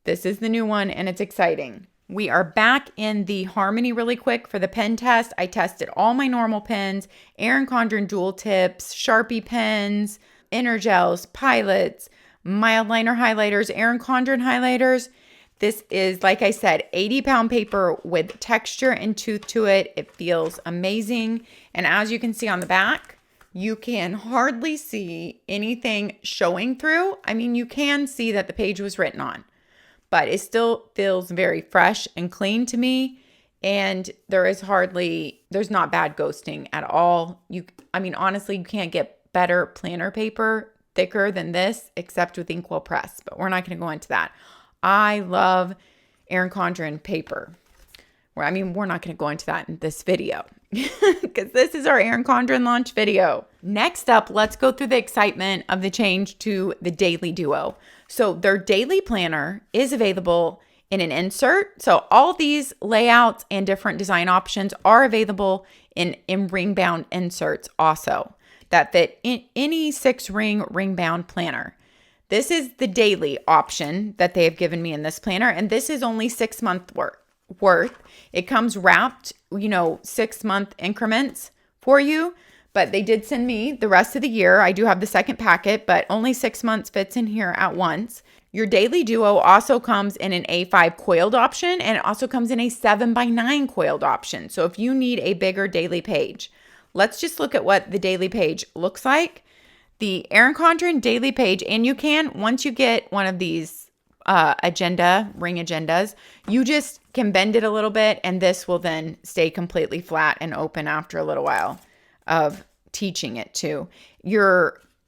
This is the new one, and it's exciting. We are back in the Harmony really quick for the pen test. I tested all my normal pens, Erin Condren dual tips, Sharpie pens, Energels, Pilots, mild liner highlighters, Erin Condren highlighters. This is, like I said, 80-pound paper with texture and tooth to it. It feels amazing. And as you can see on the back, you can hardly see anything showing through. I mean, you can see that the page was written on, but it still feels very fresh and clean to me. And there's not bad ghosting at all. Honestly, you can't get better planner paper thicker than this, except with inkwell press, but we're not going to go into that. I love Erin Condren paper. We're not going to go into that in this video because this is our Erin Condren launch video. Next up, let's go through the excitement of the change to the Daily Duo. So their daily planner is available in an insert. So all these layouts and different design options are available in ring-bound inserts also that fit in any 6-ring ring-bound planner. This is the daily option that they have given me in this planner, and this is only 6 month worth. It comes wrapped, 6-month increments for you, but they did send me the rest of the year. I do have the second packet, but only 6 months fits in here at once. Your Daily Duo also comes in an A5 coiled option, and it also comes in a 7x9 coiled option. So if you need a bigger daily page, let's just look at what the daily page looks like. The Erin Condren daily page, and you can, once you get one of these ring agendas, you just can bend it a little bit, and this will then stay completely flat and open after a little while of teaching it too.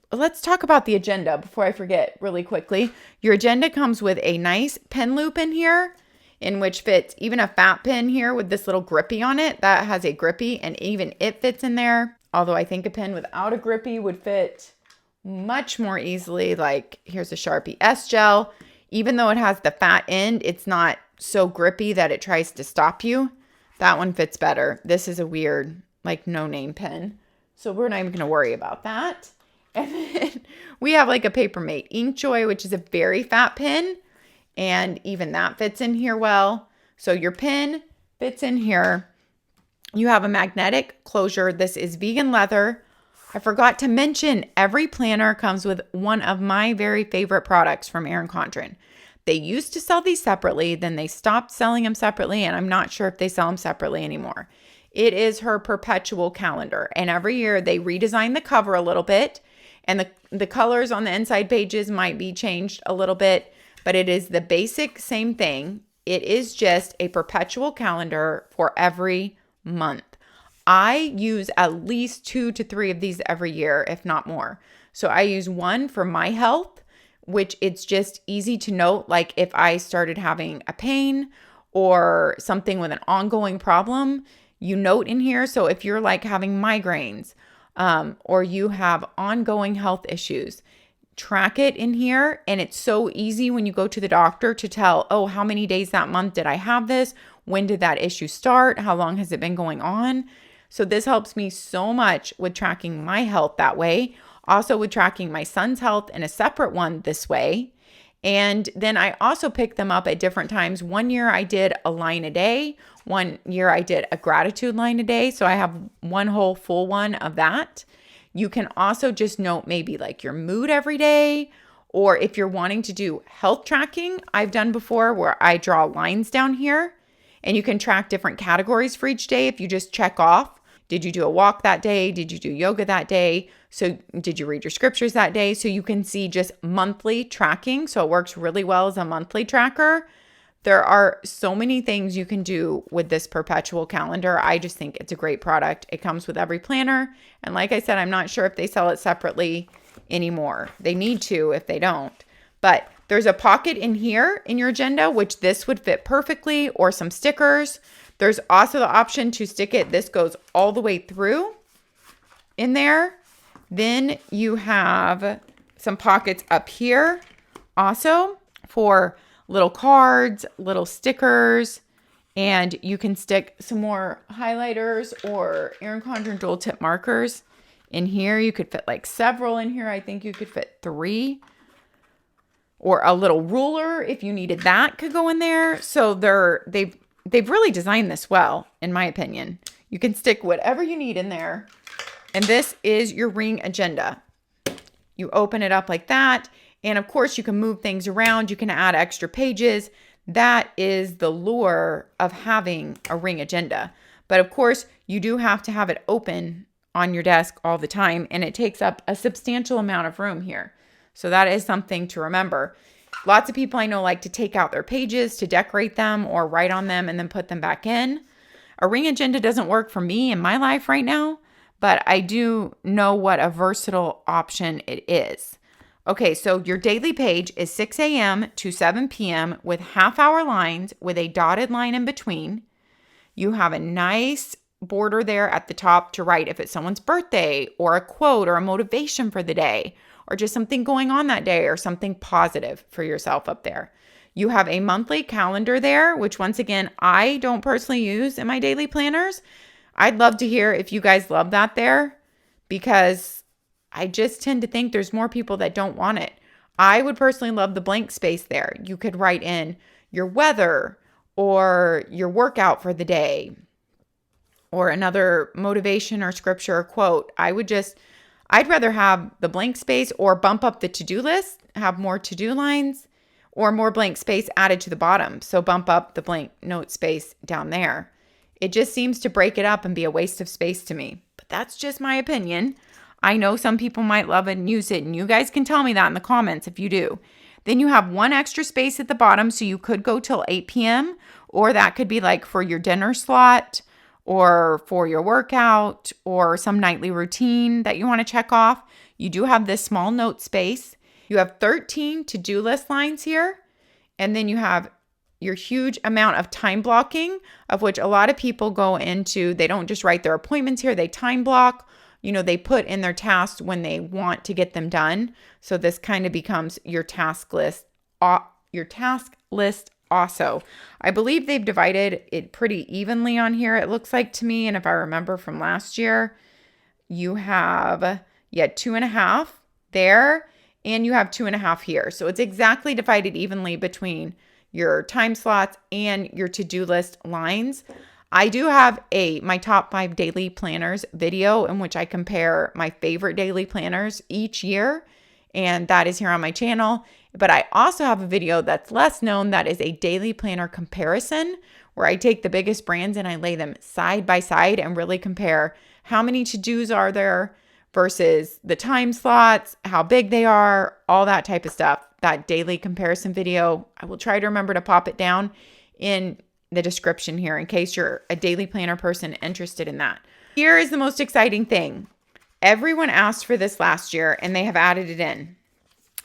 Let's talk about the agenda before I forget really quickly. Your agenda comes with a nice pen loop in here, in which fits even a fat pin here with this little grippy on it. That has a grippy, and even it fits in there. Although I think a pen without a grippy would fit much more easily. Like here's a Sharpie S gel. Even though it has the fat end, it's not so grippy that it tries to stop you. That one fits better. This is a weird, no-name pen. So we're not even going to worry about that. And then we have a Papermate Inkjoy, which is a very fat pen. And even that fits in here well. So your pen fits in here. You have a magnetic closure. This is vegan leather. I forgot to mention every planner comes with one of my very favorite products from Erin Condren. They used to sell these separately, then they stopped selling them separately, and I'm not sure if they sell them separately anymore. It is her perpetual calendar, and every year they redesign the cover a little bit, and the colors on the inside pages might be changed a little bit, but it is the basic same thing. It is just a perpetual calendar for every month. I use at least 2 to 3 of these every year, if not more. So I use one for my health, which it's just easy to note, like if I started having a pain or something with an ongoing problem, you note in here. So if you're having migraines or you have ongoing health issues, track it in here. And it's so easy when you go to the doctor to tell, oh, how many days that month did I have this? When did that issue start? How long has it been going on? So this helps me so much with tracking my health that way. Also with tracking my son's health in a separate one this way. And then I also pick them up at different times. One year I did a line a day. One year I did a gratitude line a day. So I have one whole full one of that. You can also just note maybe your mood every day, or if you're wanting to do health tracking, I've done before where I draw lines down here and you can track different categories for each day. If you just check off, did you do a walk that day? Did you do yoga that day? So did you read your scriptures that day? So you can see just monthly tracking. So it works really well as a monthly tracker. There are so many things you can do with this perpetual calendar. I just think it's a great product. It comes with every planner. And like I said, I'm not sure if they sell it separately anymore. They need to if they don't. But there's a pocket in here in your agenda, which this would fit perfectly, or some stickers. There's also the option to stick it. This goes all the way through in there. Then you have some pockets up here also for little cards, little stickers, and you can stick some more highlighters or Erin Condren dual tip markers in here. You could fit several in here. I think you could fit 3. Or a little ruler if you needed that could go in there. So they've really designed this well, in my opinion. You can stick whatever you need in there. And this is your ring agenda. You open it up like that. And of course, you can move things around. You can add extra pages. That is the lure of having a ring agenda. But of course, you do have to have it open on your desk all the time. And it takes up a substantial amount of room here. So that is something to remember. Lots of people I know like to take out their pages to decorate them or write on them and then put them back in. A ring agenda doesn't work for me in my life right now, but I do know what a versatile option it is. Okay, so your daily page is 6 a.m. to 7 p.m. with half-hour lines with a dotted line in between. You have a nice border there at the top to write if it's someone's birthday or a quote or a motivation for the day or just something going on that day or something positive for yourself up there. You have a monthly calendar there, which once again, I don't personally use in my daily planners. I'd love to hear if you guys love that there, because I just tend to think there's more people that don't want it. I would personally love the blank space there. You could write in your weather or your workout for the day or another motivation or scripture or quote. I'd rather have the blank space or bump up the to-do list, have more to-do lines or more blank space added to the bottom. So bump up the blank note space down there. It just seems to break it up and be a waste of space to me. But that's just my opinion. I know some people might love it and use it, and you guys can tell me that in the comments if you do. Then you have one extra space at the bottom, so you could go till 8 p.m., or that could be like for your dinner slot or for your workout or some nightly routine that you want to check off. You do have this small note space. You have 13 to-do list lines here, and then you have your huge amount of time blocking, of which a lot of people go into. They don't just write their appointments here, they time block. They put in their tasks when they want to get them done. So this kind of becomes your task list. Also, I believe they've divided it pretty evenly on here, it looks like to me. And if I remember from last year, you have 2.5 there and you have 2.5 here. So it's exactly divided evenly between your time slots and your to-do list lines. I do have my top 5 daily planners video in which I compare my favorite daily planners each year, and that is here on my channel. But I also have a video that's less known that is a daily planner comparison, where I take the biggest brands and I lay them side by side and really compare how many to-dos are there versus the time slots, how big they are, all that type of stuff. That daily comparison video, I will try to remember to pop it down in the description here in case you're a daily planner person interested in that. Here is the most exciting thing. Everyone asked for this last year and they have added it in.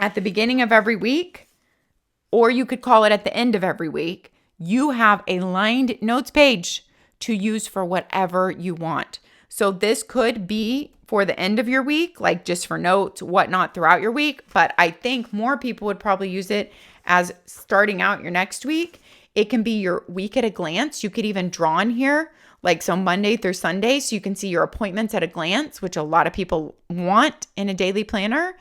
At the beginning of every week, or you could call it at the end of every week, you have a lined notes page to use for whatever you want. So this could be for the end of your week, like just for notes, whatnot throughout your week. But I think more people would probably use it as starting out your next week. It can be your week at a glance. You could even draw in here, like so Monday through Sunday, so you can see your appointments at a glance, which a lot of people want in a daily planner.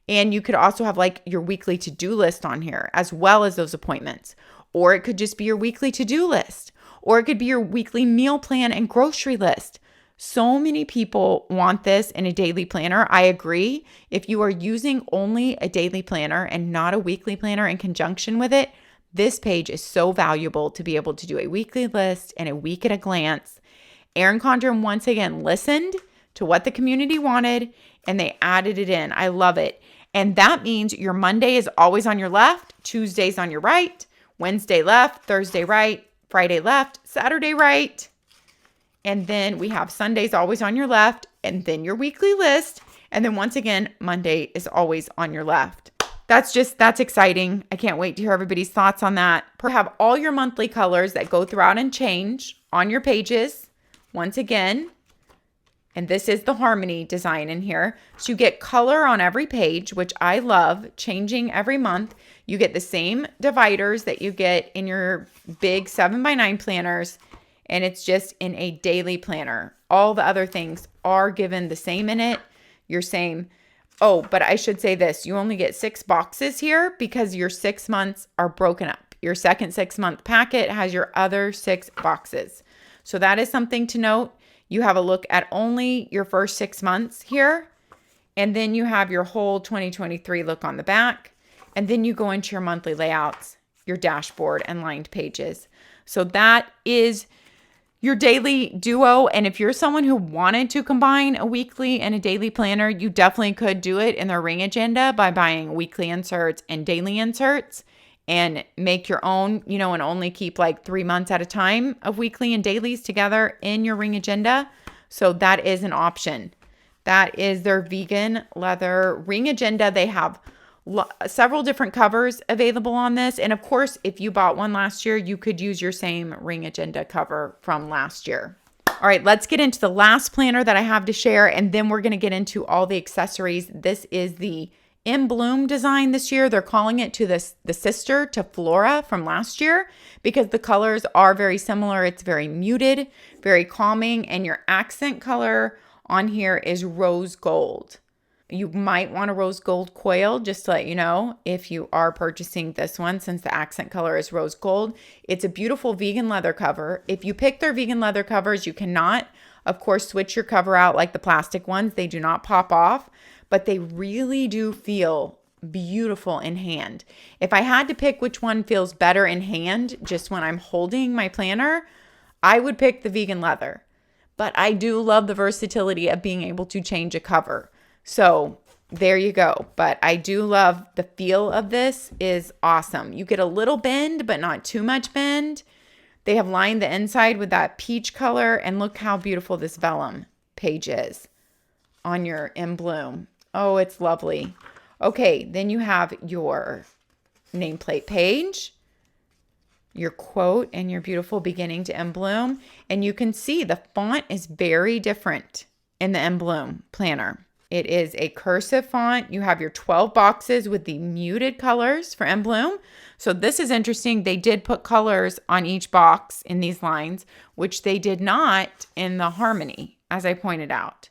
And you could also have like your weekly to-do list on here as well as those appointments. Or it could just be your weekly to-do list. Or it could be your weekly meal plan and grocery list. So many people want this in a daily planner. I agree. If you are using only a daily planner and not a weekly planner in conjunction with it, this page is so valuable to be able to do a weekly list and a week at a glance. Erin Condren once again listened to what the community wanted and they added it in. I love it. And that means your Monday is always on your left, Tuesday's on your right, Wednesday left, Thursday right, Friday left, Saturday right. And then we have Sundays always on your left and then your weekly list. And then once again, Monday is always on your left. That's exciting. I can't wait to hear everybody's thoughts on that. Have all your monthly colors that go throughout and change on your pages. Once again, and this is the harmony design in here. So you get color on every page, which I love, changing every month. You get the same dividers that you get in your big 7x9 planners, and it's just in a daily planner. All the other things are given the same in it. Your same. Oh, but I should say this. You only get 6 boxes here because your 6 months are broken up. Your second 6-month packet has your other 6 boxes. So that is something to note. You have a look at only your first 6 months here. And then you have your whole 2023 look on the back. And then you go into your monthly layouts, your dashboard, and lined pages. So that is your daily duo. And if you're someone who wanted to combine a weekly and a daily planner, you definitely could do it in the Ring agenda by buying weekly inserts and daily inserts and make your own, and only keep like 3 months at a time of weekly and dailies together in your Ring agenda. So that is an option. That is their vegan leather Ring agenda. They have several different covers available on this. And of course, if you bought one last year, you could use your same Ring Agenda cover from last year. All right, let's get into the last planner that I have to share, and then we're going to get into all the accessories. This is the In Bloom design this year. They're calling it to the sister to Flora from last year because the colors are very similar. It's very muted, very calming, and your accent color on here is rose gold. You might want a rose gold coil, just to let you know, if you are purchasing this one, since the accent color is rose gold. It's a beautiful vegan leather cover. If you pick their vegan leather covers, you cannot, of course, switch your cover out like the plastic ones. They do not pop off, but they really do feel beautiful in hand. If I had to pick which one feels better in hand, just when I'm holding my planner, I would pick the vegan leather. But I do love the versatility of being able to change a cover. So there you go. But I do love the feel of this is awesome. You get a little bend, but not too much bend. They have lined the inside with that peach color, and look how beautiful this vellum page is on your In Bloom. Oh, it's lovely. Okay, then you have your nameplate page, your quote, and your beautiful beginning to In Bloom. And you can see the font is very different in the In Bloom planner. It is a cursive font. You have your 12 boxes with the muted colors for In Bloom. So this is interesting. They did put colors on each box in these lines, which they did not in the Harmony, as I pointed out.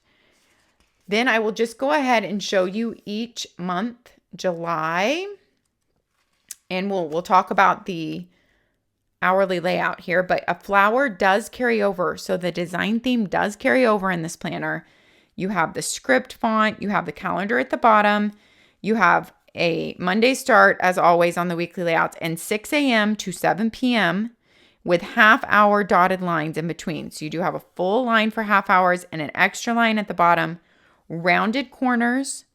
Then I will just go ahead and show you each month, July, and we'll talk about the hourly layout here, but a flower does carry over. So the design theme does carry over in this planner. You have the script font, you have the calendar at the bottom, you have a Monday start as always on the weekly layouts, and 6 a.m. to 7 p.m. with half-hour dotted lines in between. So you do have a full line for half hours and an extra line at the bottom, rounded corners,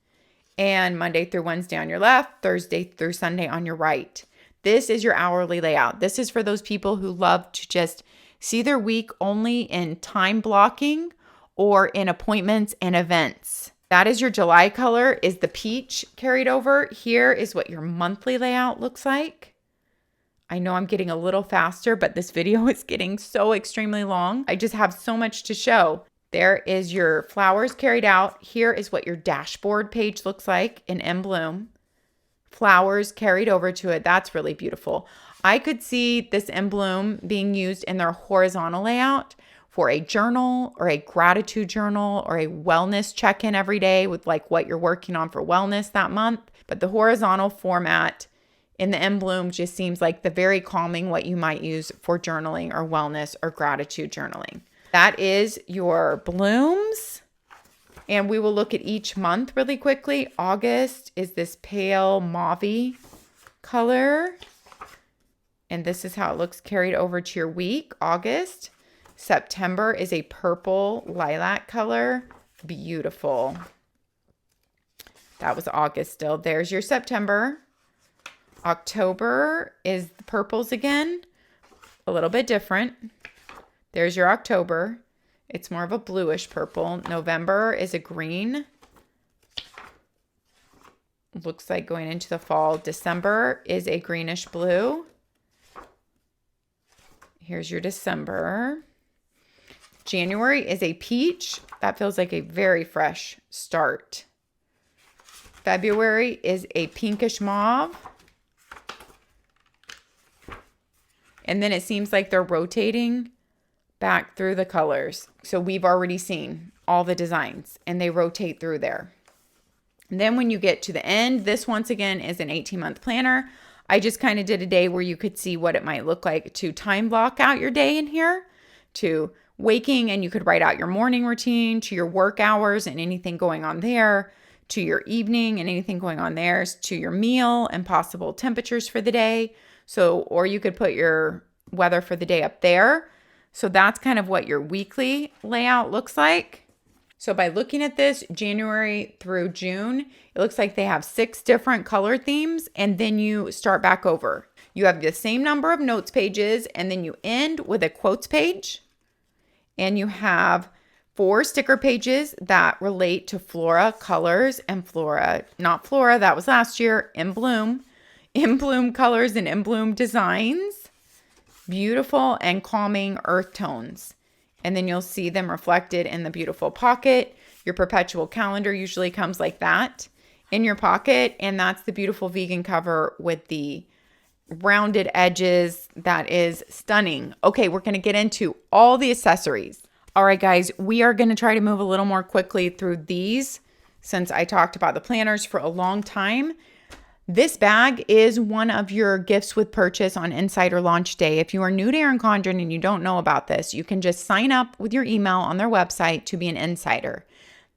and Monday through Wednesday on your left, Thursday through Sunday on your right. This is your hourly layout. This is for those people who love to just see their week only in time blocking or in appointments and events. That is your July color, is the peach carried over. Here is what your monthly layout looks like. I know I'm getting a little faster, but this video is getting so extremely long. I just have so much to show. There is your flowers carried out. Here is what your dashboard page looks like in In Bloom. Flowers carried over to it. That's really beautiful. I could see this In Bloom being used in their horizontal layout for a journal or a gratitude journal or a wellness check-in every day with like what you're working on for wellness that month. But the horizontal format in the In Bloom just seems like the very calming what you might use for journaling or wellness or gratitude journaling. That is your blooms. And we will look at each month really quickly. August is this pale mauve color. And this is how it looks carried over to your week, August. September is a purple lilac color. Beautiful. That was August still. There's your September. October is the purples again. A little bit different. There's your October. It's more of a bluish purple. November is a green. Looks like going into the fall. December is a greenish blue. Here's your December. January is a peach. That feels like a very fresh start. February is a pinkish mauve. And then it seems like they're rotating back through the colors. So we've already seen all the designs and they rotate through there. And then when you get to the end, this once again is an 18-month planner. I just kind of did a day where you could see what it might look like to time block out your day in here, to waking, and you could write out your morning routine, to your work hours and anything going on there, to your evening and anything going on there, to your meal and possible temperatures for the day. So, or you could put your weather for the day up there. So that's kind of what your weekly layout looks like. So by looking at this January through June, it looks like they have 6 different color themes, and then you start back over. You have the same number of notes pages, and then you end with a quotes page, and you have 4 sticker pages that relate to Flora colors and Flora, not Flora, that was last year, In Bloom colors and In Bloom designs. Beautiful and calming earth tones. And then you'll see them reflected in the beautiful pocket. Your perpetual calendar usually comes like that in your pocket. And that's the beautiful vegan cover with the rounded edges. That is stunning. Okay, we're going to get into all the accessories. All right, guys, we are going to try to move a little more quickly through these since I talked about the planners for a long time. This bag is one of your gifts with purchase on Insider Launch Day. If you are new to Erin Condren and you don't know about this, you can just sign up with your email on their website to be an insider.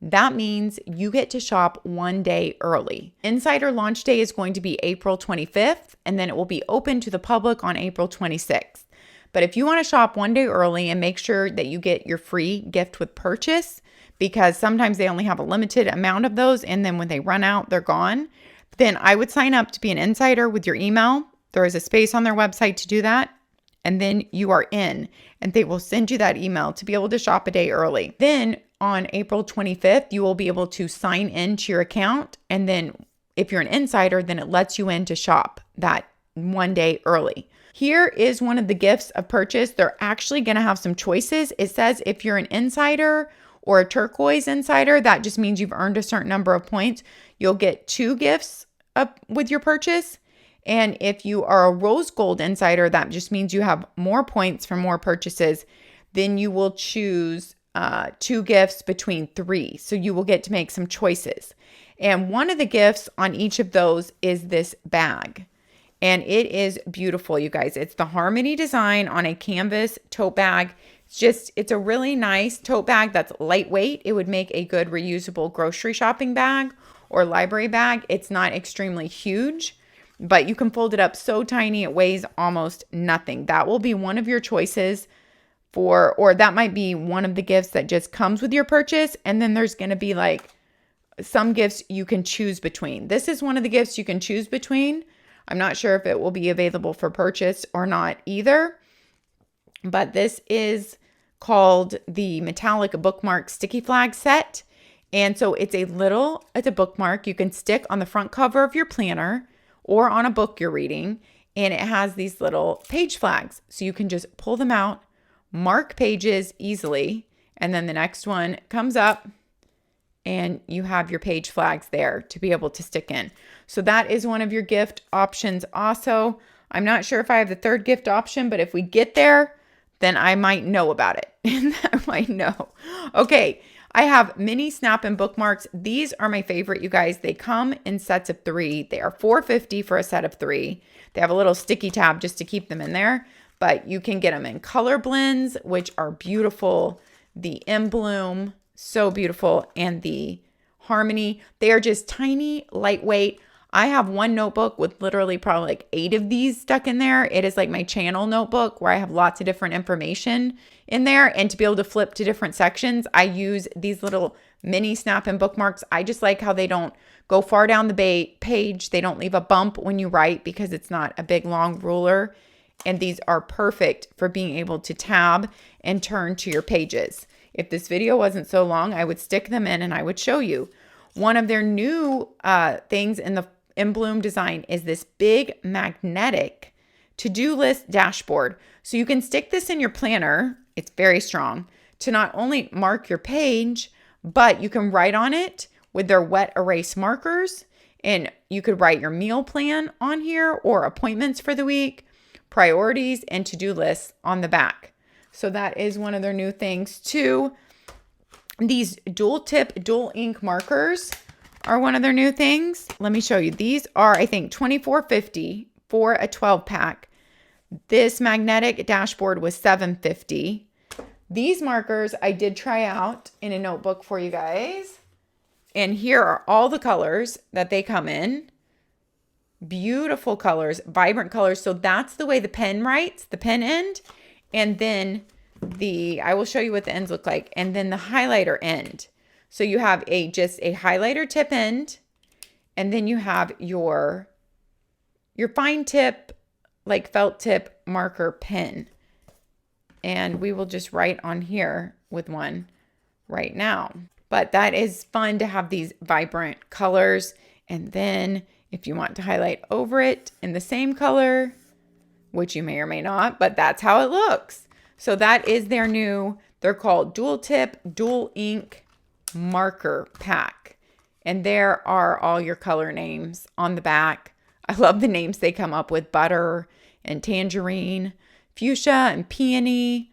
That means you get to shop one day early. Insider Launch Day is going to be April 25th, and then it will be open to the public on April 26th. But if you want to shop one day early and make sure that you get your free gift with purchase, because sometimes they only have a limited amount of those, and then when they run out, they're gone, then I would sign up to be an insider with your email. There is a space on their website to do that, and then you are in, and they will send you that email to be able to shop a day early. Then on April 25th, you will be able to sign into your account, and then if you're an insider, then it lets you in to shop that one day early. Here is one of the gifts of purchase. They're actually going to have some choices. It says if you're an insider or a turquoise insider, that just means you've earned a certain number of points. You'll get 2 gifts up with your purchase. And if you are a rose gold insider, that just means you have more points for more purchases. Then you will choose 2 gifts between 3. So you will get to make some choices. And one of the gifts on each of those is this bag. And it is beautiful, you guys. It's the Harmony design on a canvas tote bag. It's a really nice tote bag that's lightweight. It would make a good reusable grocery shopping bag or library bag. It's not extremely huge, but you can fold it up so tiny it weighs almost nothing. That will be one of your choices or that might be one of the gifts that just comes with your purchase. And then there's going to be like some gifts you can choose between. This is one of the gifts you can choose between. I'm not sure if it will be available for purchase or not either, but this is called the Metallic Bookmark Sticky Flag Set. And so it's a bookmark you can stick on the front cover of your planner or on a book you're reading. And it has these little page flags. So you can just pull them out, mark pages easily. And then the next one comes up and you have your page flags there to be able to stick in. So that is one of your gift options also. I'm not sure if I have the third gift option, but if we get there, then I might know about it. I might know. Okay, I have mini snap and bookmarks. These are my favorite, you guys. They come in sets of 3. They are $4.50 for a set of 3. They have a little sticky tab just to keep them in there, but you can get them in Colorblends, which are beautiful. The In Bloom, so beautiful, and the Harmony. They are just tiny, lightweight. I have one notebook with literally probably like 8 of these stuck in there. It is like my channel notebook where I have lots of different information in there. And to be able to flip to different sections, I use these little mini snap and bookmarks. I just like how they don't go far down the page. They don't leave a bump when you write because it's not a big long ruler. And these are perfect for being able to tab and turn to your pages. If this video wasn't so long, I would stick them in and I would show you. One of their new things in the In Bloom design is this big magnetic to-do list dashboard. So you can stick this in your planner. It's very strong to not only mark your page, but you can write on it with their wet erase markers. And you could write your meal plan on here or appointments for the week, priorities, and to-do lists on the back. So that is one of their new things too. These dual tip, dual ink markers are one of their new things. Let me show you. These are, I think, $24.50 for a 12 pack. This magnetic dashboard was $7.50. These markers I did try out in a notebook for you guys. And here are all the colors that they come in. Beautiful colors, vibrant colors. So that's the way the pen writes, the pen end. And then I will show you what the ends look like. And then the highlighter end. So you have just a highlighter tip end. And then you have your fine tip, like felt tip marker pen. And we will just write on here with one. right now. But that is fun to have these vibrant colors. And then if you want to highlight over it in the same color, which you may or may not, but that's how it looks. So that is their new, they're called dual tip, dual ink marker pack. And there are all your color names on the back. I love the names they come up with: butter and tangerine, fuchsia and peony.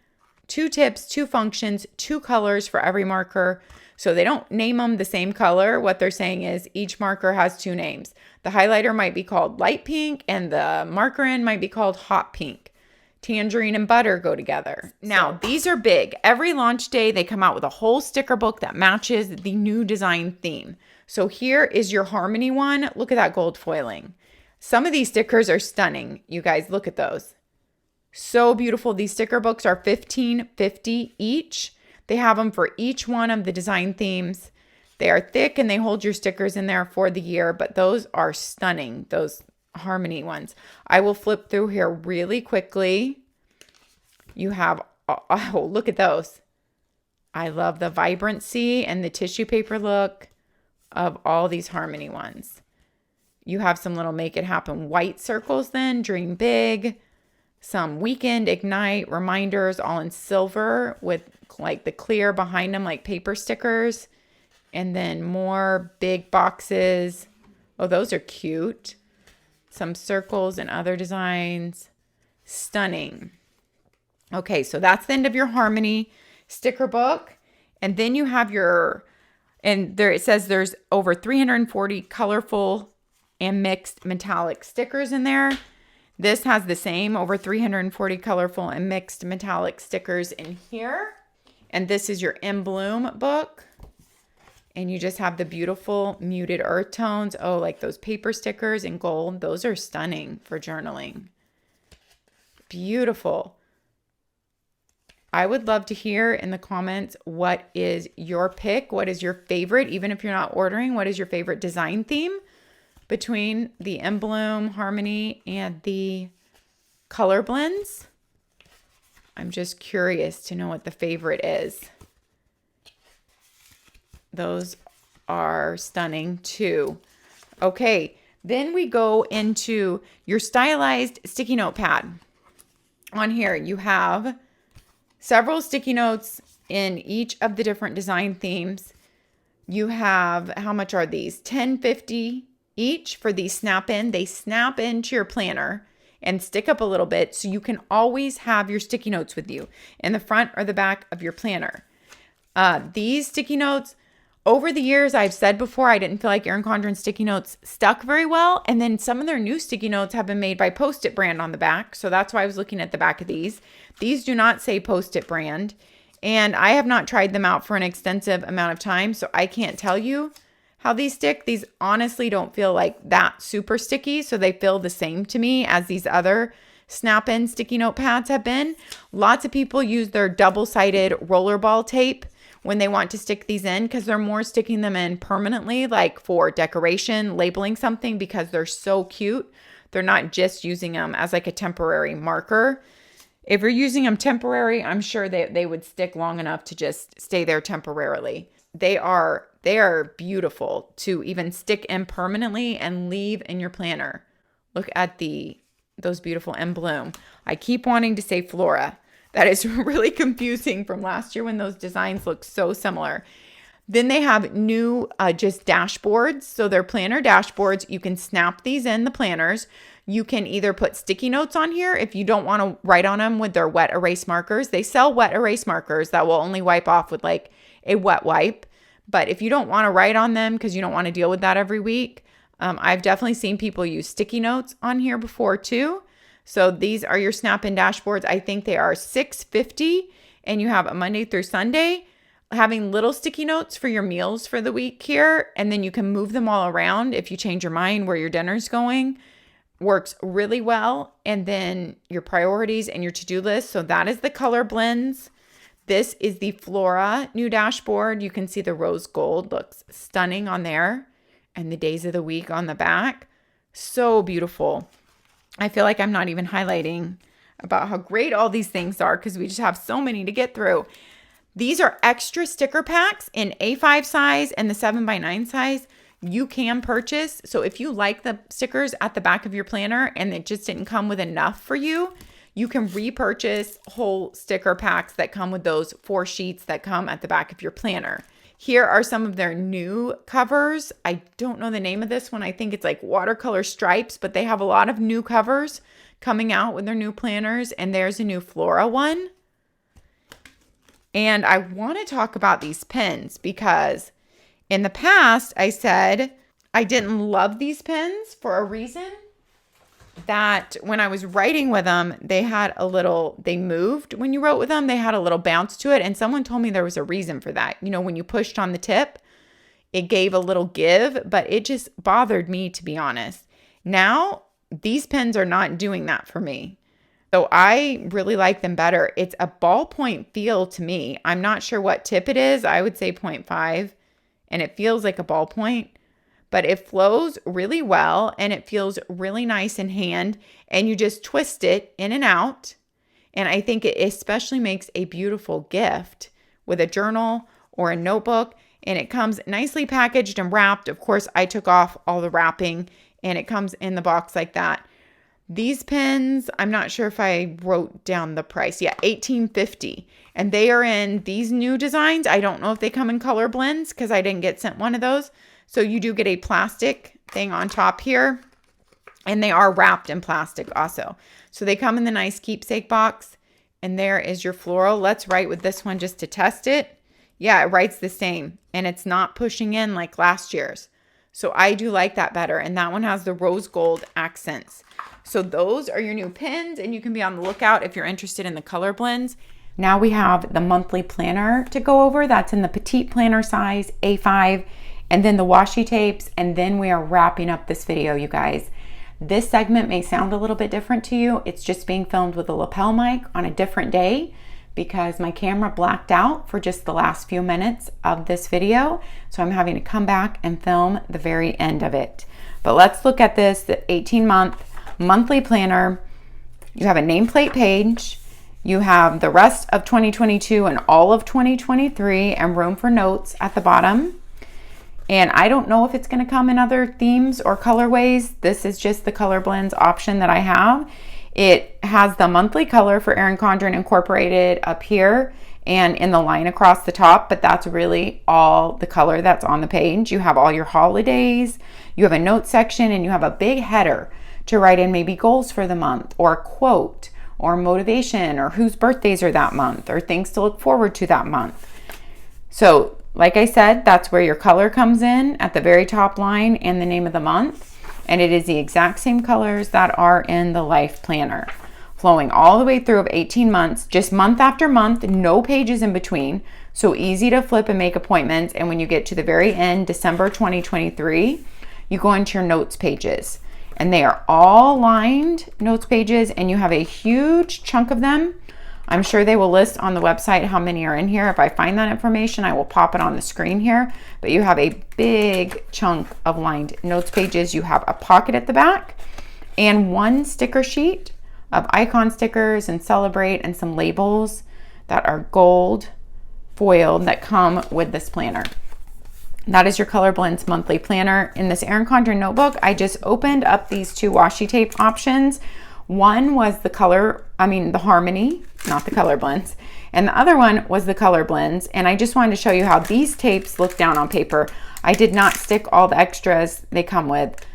2 tips, 2 functions, 2 colors for every marker. So they don't name them the same color. What they're saying is each marker has 2 names. The highlighter might be called light pink and the marker end might be called hot pink. Tangerine and butter go together. Now, these are big. Every launch day, they come out with a whole sticker book that matches the new design theme. So here is your Harmony one. Look at that gold foiling. Some of these stickers are stunning. You guys, look at those. So beautiful. These sticker books are $15.50 each. They have them for each one of the design themes. They are thick and they hold your stickers in there for the year, but those are stunning, those Harmony ones. I will flip through here really quickly. You have, oh, look at those. I love the vibrancy and the tissue paper look of all these Harmony ones. You have some little make it happen white circles then, dream big. Some weekend, ignite, reminders, all in silver with like the clear behind them, like paper stickers. And then more big boxes. Oh, those are cute. Some circles and other designs. Stunning. Okay, so that's the end of your Harmony sticker book. And then you have your, and there it says there's over 340 colorful and mixed metallic stickers in there. This has the same, over 340 colorful and mixed metallic stickers in here. And this is your In Bloom book. And you just have the beautiful muted earth tones. Oh, like those paper stickers in gold. Those are stunning for journaling. Beautiful. I would love to hear in the comments, what is your pick? What is your favorite? Even if you're not ordering, what is your favorite design theme between the In Bloom, Harmony, and the Colorblends? I'm just curious to know what the favorite is. Those are stunning too. Okay, then we go into your stylized sticky note pad. On here, you have several sticky notes in each of the different design themes. You have, how much are these? $10.50 each for these snap in. They snap into your planner and stick up a little bit, so you can always have your sticky notes with you in the front or the back of your planner. These sticky notes, over the years, I've said before, I didn't feel like Erin Condren sticky notes stuck very well. And then some of their new sticky notes have been made by Post-it brand on the back. So that's why I was looking at the back of these. These do not say Post-it brand. And I have not tried them out for an extensive amount of time, so I can't tell you how these stick. These honestly don't feel like that super sticky. So they feel the same to me as these other snap-in sticky note pads have been. Lots of people use their double-sided rollerball tape when they want to stick these in, because they're more sticking them in permanently, like for decoration, labeling something, because they're so cute. They're not just using them as like a temporary marker. If you're using them temporary, I'm sure they would stick long enough to just stay there temporarily. They are beautiful to even stick in permanently and leave in your planner. Look at those beautiful In Bloom. I keep wanting to say Flora. That is really confusing from last year when those designs look so similar. Then they have new just dashboards. So they're planner dashboards. You can snap these in the planners. You can either put sticky notes on here if you don't want to write on them with their wet erase markers. They sell wet erase markers that will only wipe off with like a wet wipe. But if you don't want to write on them because you don't want to deal with that every week, I've definitely seen people use sticky notes on here before too. So these are your snap-in dashboards. I think they are $6.50, and you have a Monday through Sunday, having little sticky notes for your meals for the week here. And then you can move them all around if you change your mind where your dinner's going. Works really well. And then your priorities and your to-do list. So that is the Colorblends. This is the Flora new dashboard. You can see the rose gold looks stunning on there, and the days of the week on the back. So beautiful. I feel like I'm not even highlighting about how great all these things are because we just have so many to get through. These are extra sticker packs in A5 size and the 7x9 size. You can purchase. So if you like the stickers at the back of your planner and it just didn't come with enough for you, you can repurchase whole sticker packs that come with those 4 sheets that come at the back of your planner. Here are some of their new covers. I don't know the name of this one. I think it's like watercolor stripes, but they have a lot of new covers coming out with their new planners. And there's a new Flora one. And I want to talk about these pens because in the past, I said I didn't love these pens for a reason. That when I was writing with them, they moved when you wrote with them. They had a little bounce to it. And someone told me there was a reason for that. You know, when you pushed on the tip, it gave a little give, but it just bothered me, to be honest. Now, these pens are not doing that for me. So I really like them better. It's a ballpoint feel to me. I'm not sure what tip it is. I would say 0.5, and it feels like a ballpoint. But it flows really well and it feels really nice in hand, and you just twist it in and out. And I think it especially makes a beautiful gift with a journal or a notebook, and it comes nicely packaged and wrapped. Of course, I took off all the wrapping and it comes in the box like that. These pens, I'm not sure if I wrote down the price. Yeah, $18.50. And they are in these new designs. I don't know if they come in Colorblends because I didn't get sent one of those. So you do get a plastic thing on top here, and they are wrapped in plastic also. So they come in the nice keepsake box, and there is your floral. Let's write with this one just to test it. Yeah, it writes the same, and it's not pushing in like last year's. So I do like that better, and that one has the rose gold accents. So those are your new pens, and you can be on the lookout if you're interested in the Colorblends. Now we have the monthly planner to go over. That's in the petite planner size, A5. And then the washi tapes, and then we are wrapping up this video, you guys. This segment may sound a little bit different to you. It's just being filmed with a lapel mic on a different day because my camera blacked out for just the last few minutes of this video. So I'm having to come back and film the very end of it. But let's look at this, the 18-month monthly planner. You have a nameplate page. You have the rest of 2022 and all of 2023 and room for notes at the bottom. And I don't know if it's going to come in other themes or colorways. This is just the Colorblends option that I have. It has the monthly color for Erin Condren incorporated up here and in the line across the top, but that's really all the color that's on the page. You have all your holidays, you have a note section, and you have a big header to write in maybe goals for the month or a quote or motivation or whose birthdays are that month or things to look forward to that month. So like I said, that's where your color comes in at the very top line and the name of the month. And it is the exact same colors that are in the Life Planner, flowing all the way through of 18 months, just month after month, no pages in between. So easy to flip and make appointments. And when you get to the very end, December 2023, you go into your notes pages. And they are all lined notes pages, and you have a huge chunk of them. I'm sure they will list on the website how many are in here. If I find that information, I will pop it on the screen here. But you have a big chunk of lined notes pages. You have a pocket at the back and one sticker sheet of icon stickers and celebrate and some labels that are gold foiled that come with this planner. That is your Colorblends monthly planner. In this Erin Condren notebook, I just opened up these 2 washi tape options. One was the Harmony, not the Colorblends. And the other one was the Colorblends. And I just wanted to show you how these tapes look down on paper. I did not stick all the extras they come with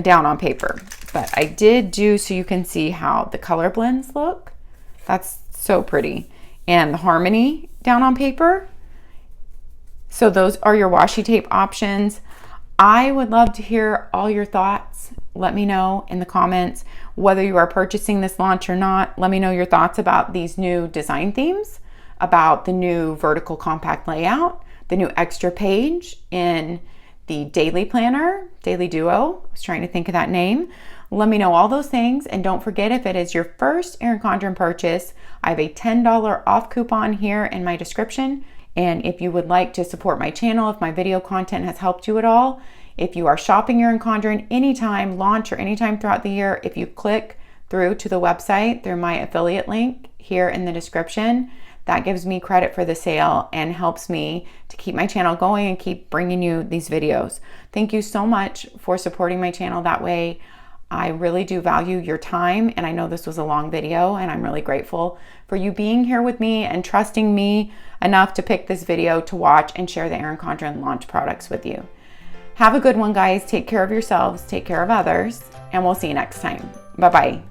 down on paper, but I did do so you can see how the Colorblends look. That's so pretty. And the Harmony down on paper. So those are your washi tape options. I would love to hear all your thoughts. Let me know in the comments whether you are purchasing this launch or not. Let me know your thoughts about these new design themes, about the new vertical compact layout, the new extra page in the daily planner, Daily Duo. I was trying to think of that name. Let me know all those things. And don't forget, if it is your first Erin Condren purchase, I have a $10 off coupon here in my description. And if you would like to support my channel, if my video content has helped you at all, if you are shopping Erin Condren anytime, launch or anytime throughout the year, if you click through to the website through my affiliate link here in the description, that gives me credit for the sale and helps me to keep my channel going and keep bringing you these videos. Thank you so much for supporting my channel that way. I really do value your time, and I know this was a long video, and I'm really grateful for you being here with me and trusting me enough to pick this video to watch and share the Erin Condren launch products with you. Have a good one, guys. Take care of yourselves, take care of others, and we'll see you next time. Bye-bye.